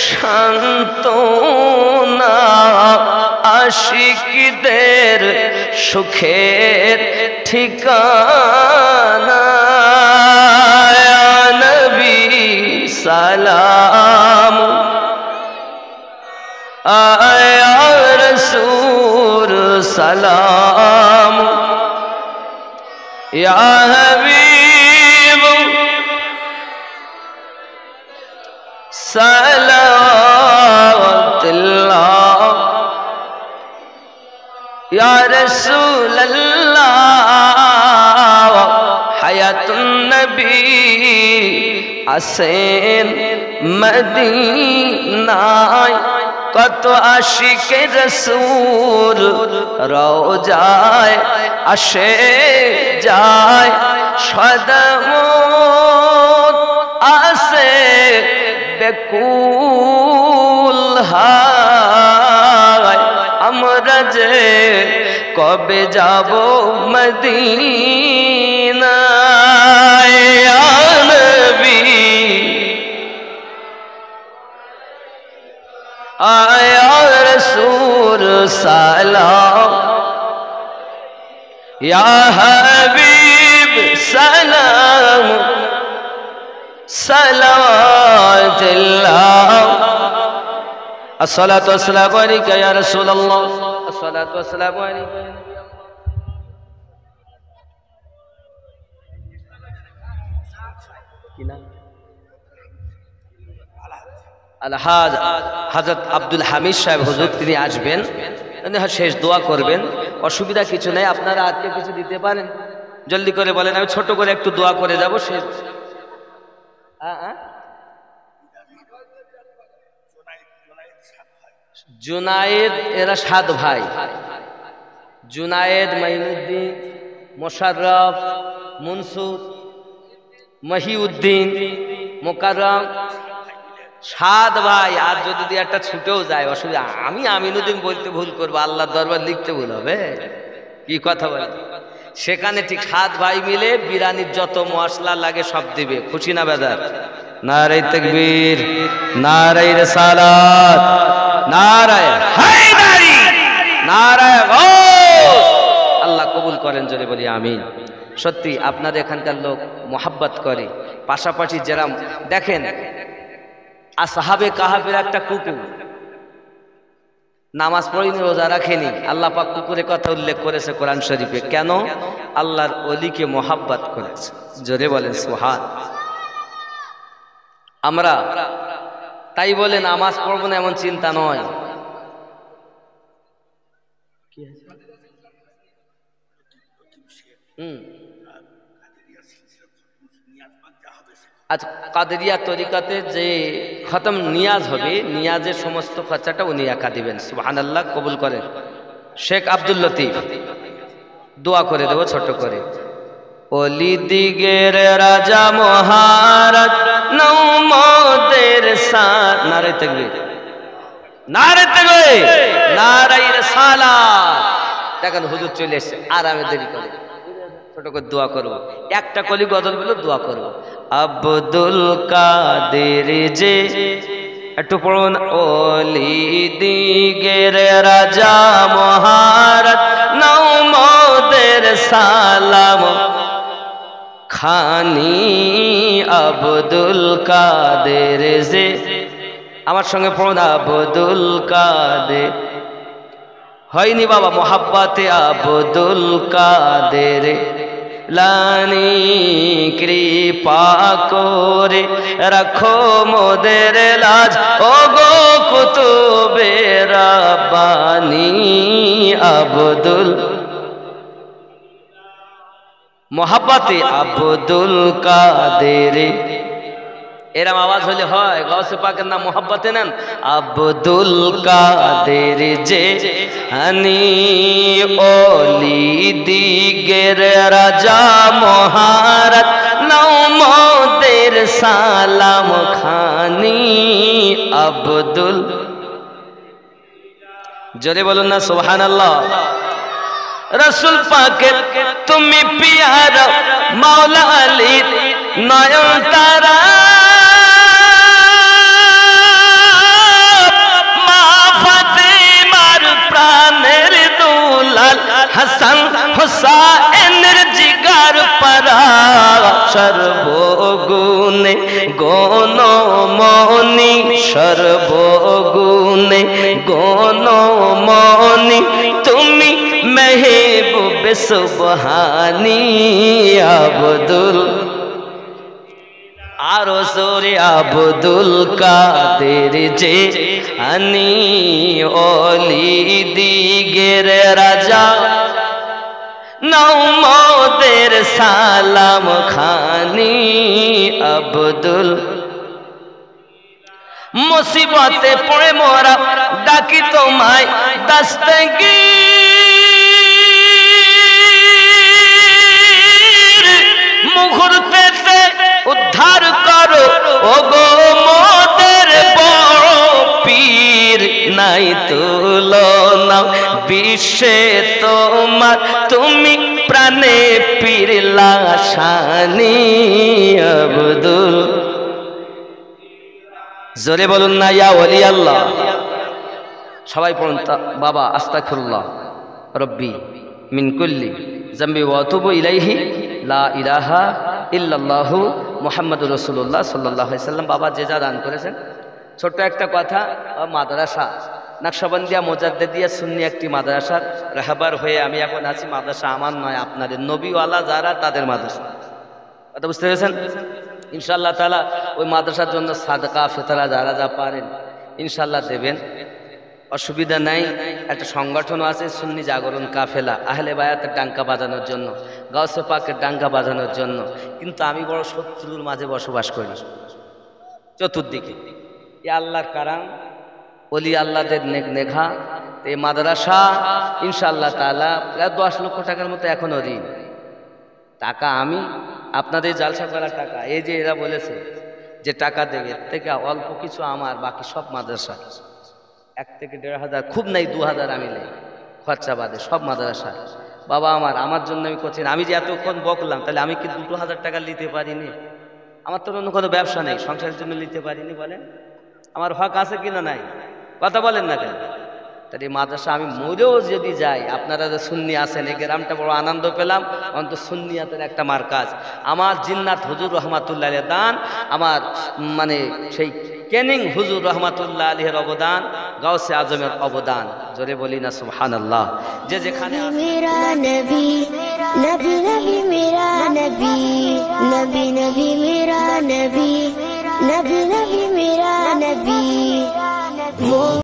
সান্ত্বনা, আশিকদের সুখের ঠিকানা। ইয়া নবী সালাম, ইয়া রাসূল সালাম, ইয়া হাবিব সালাওয়াতুল্লাহ, ইয়া রাসূলুল্লাহ হায়াতুন নবী আসেন মদিনায়, কত আশিকে রাসূল রওজায় আসে যায়, সদমত আসে বেকুল হায়, আমরা যে কবে যাব মদিনায়। ইয়া নবী ইয়া রাসূল সালাম, ইয়া হাবিব সালাম সালাওয়াতুল্লাহ। আসসালাতু ওয়াসসালামু আলাইকা ইয়া রাসূলুল্লাহ, আসসালাতু ওয়াসসালামু আলাইকা। কি নাম? আলহাজ হযরত আব্দুল হামিদ সাহেব হুজুর, তিনি আসবেন, শেষ দোয়া করবেন। অসুবিধা কিছু নেই, আপনারা আজকে কিছু দিতে পারেন, জলদি করে বলেন, আমি ছোট করে একটু দোয়া করে যাব। শেষ জুনায়েদ, এরা 7 ভাই, জুনায়েদ, মাইনুদ্দিন, মোশাররফ, মনসুর, মহিউদ্দিন, মোকাররম, 7 ভাই। আর যদি একটা ছুটেও যায় অসুবিধা, আমি আমিনুদ্দিন বলতে ভুল করবো, আল্লাহর দরবার লিখতে ভুল হবে, কি কথা বলে। সেখানে ঠিক 7 ভাই মিলে বিরিয়ানির যত মশলা লাগে সব দিবে। খুশি না বেদার? নারে তাকবীর, নারে রিসালাত, নারে হায়দারি, নারে গাউস। আল্লাহ কবুল করেন, জোরে বলি আমিন। সত্যি আপনাদের এখানকার লোক মোহাব্বত করে। পাশাপাশি যারা দেখেন, আসহাবে কাহাফের একটা কুকুর নামাজ পড়েনি, রোজা রাখেনি, আল্লাহ পাক কুকুরের কথা উল্লেখ করেছে কোরআন শরীফে। কেন? আল্লাহর ওলিকে মোহাব্বত করেছে। জোরে বলেন সুবহান। আমরা তাই বলে নামাজ পড়বো না এমন চিন্তা নয়। আজ কাদেরিয়া তরিকাতে যে খতম নিয়াজ হবে, নিয়াজের সমস্ত খরচাটা উনি একা দিবেন। সুবহানাল্লাহ, কবুল করেন। শেখ আব্দুল লতিফ, দোয়া করে দেব ছোট করে। ওলি দিগের রাজা মহারাজ নৌমদের সাথ, নারে তাকবীর, নারে তাকবীর, নারে রিসালাত। দেখেন হুজুর চলে এসেছে, আর আমি দেরি করি, ছোট করে দোয়া করবো। একটা কলি গজল বলে দোয়া করবো। আব্দুল কাদের যে, একটু পড়ুন। ওলি দিগের রাজা মহারাজ নৌমদের সালাম খানি আব্দুল কাদের যে, আমার সঙ্গে পড়ুন। আব্দুল কাদের, হয়নি বাবা মোহাব্বতে আব্দুল কাদের লানি কৃপা করে রাখো মোদের লাজ, ও গো কুতুবে রাব্বানি আব্দুল, মোহাব্বতে আব্দুল কাদের। এরম আওয়াজ হলে হয়, গাউসে পাকের নাম মোহাব্বতে নেন। আব্দুল কাদের যে হানি ওলি দিগের রাজা মহারাজ নৌমদের সালাম খানি আব্দুল, জোরে বলুন না সুবহানাল্লাহ। রসুল পাকের তুমি পিয়ারা, মাওলা আলীর নয়ন তারা, মা ফাতেমার প্রাণের দুলাল, হাসান হুসাইনের জিগার পারা, সর্বগুণে গণমনি, সর্বগুণে গণমনি তুমি মেহবুবে সুবহানি আব্দুল, আরো জোরে আব্দুল কাদের যে আনি ওলি দিগের রাজা নৌমদের সালাম খানি আব্দুল। মুসিবতে পড়ে মোরা ডাকি তোমায় দস্তগীর, মুহূর্তেতে উদ্ধার করো ও গো মোদের বড় পীর, নাই তুলনা বিশ্বে তোমার, তুমি প্রাণে পীর লাশানি আব্দুল। জোরে বলুন না ইয়া ওলি আল্লাহ। সবাই পড়ুন বাবা, আস্তাগফিরুল্লাহ রব্বি মিন কুল্লি যামবি ওয়া আতুবু ইলাইহি, লা ইলাহা ইল্লাল্লাহু মুহাম্মাদুর রাসূলুল্লাহ সাল্লাল্লাহু আলাইহি সাল্লাম। বাবা যে যা দান করেছেন। ছোট্ট একটা কথা, মাদ্রাসা নকশবন্দিয়া মোজাদ্দেদিয়া সুন্নি একটি মাদ্রাসার রাহবার হয়ে আমি এখন আছি। মাদ্রাসা আমার নয়, আপনাদের, নবীওয়ালা যারা তাদের মাদ্রাসা। কথা বুঝতে পেরেছেন? ইনশাআল্লাহ তাআলা ওই মাদ্রাসার জন্য সাদকা ফিতরা যারা যা পারেন ইনশাআল্লাহ দেবেন, অসুবিধা নাই। একটা সংগঠন আছে সুন্নি জাগরণ কাফেলা, আহলে বায়াতের ডাঙ্কা বাজানোর জন্য, গাউসে পাকের ডাঙ্কা বাজানোর জন্য। কিন্তু আমি বড় শত্রুর মাঝে বসবাস করি চতুর্দিকে। এ আল্লাহর কারাম, ওলি আল্লাহদের নেঘা। এই মাদ্রাসা ইনশাআল্লাহ তাআলা প্রায় 10 লক্ষ টাকার মতো এখনো ঋণ। টাকা আমি আপনাদের জালসা করার টাকা, এই যে এরা বলেছে যে টাকা দেবে, এর থেকে অল্প কিছু আমার, বাকি সব মাদ্রাসা। 1 থেকে 1,500, খুব নাই 2,000 আমি নেই খরচা বাদে, সব মাদ্রাসা। বাবা আমার জন্য আমি করছি। আমি যে এতক্ষণ বকলাম, তাহলে আমি কি 2,000 টাকা নিতে পারিনি? আমার তো অন্য কোনো ব্যবসা নেই, সংসারের জন্য নিতে পারিনি বলেন? আমার হক আছে কিনা নাই? কথা বলেন না কেন? তাহলে এই মাদ্রাসা আমি মরেও যদি যাই, আপনারা যে সুন্নি আছেন, এই গ্রামটা বড় আনন্দ পেলাম, অন্ত সুন্নিয়াতের একটা মার্কাজ। আমার জিন্নাত হুজুর রহমাতুল্লাহ আলাইহি দান, আমার মানে সেই কেনিং হুজুর রহমাতুল্লাহ আলাইহির অবদান, গাউসে আজমের অবদান, জোরে বলি না সুবহানাল্লাহ। যে যেখানে মেরা নবী নবী নবী মেরা নবী নবী নবী মেরা নবী নবী নবী মেরা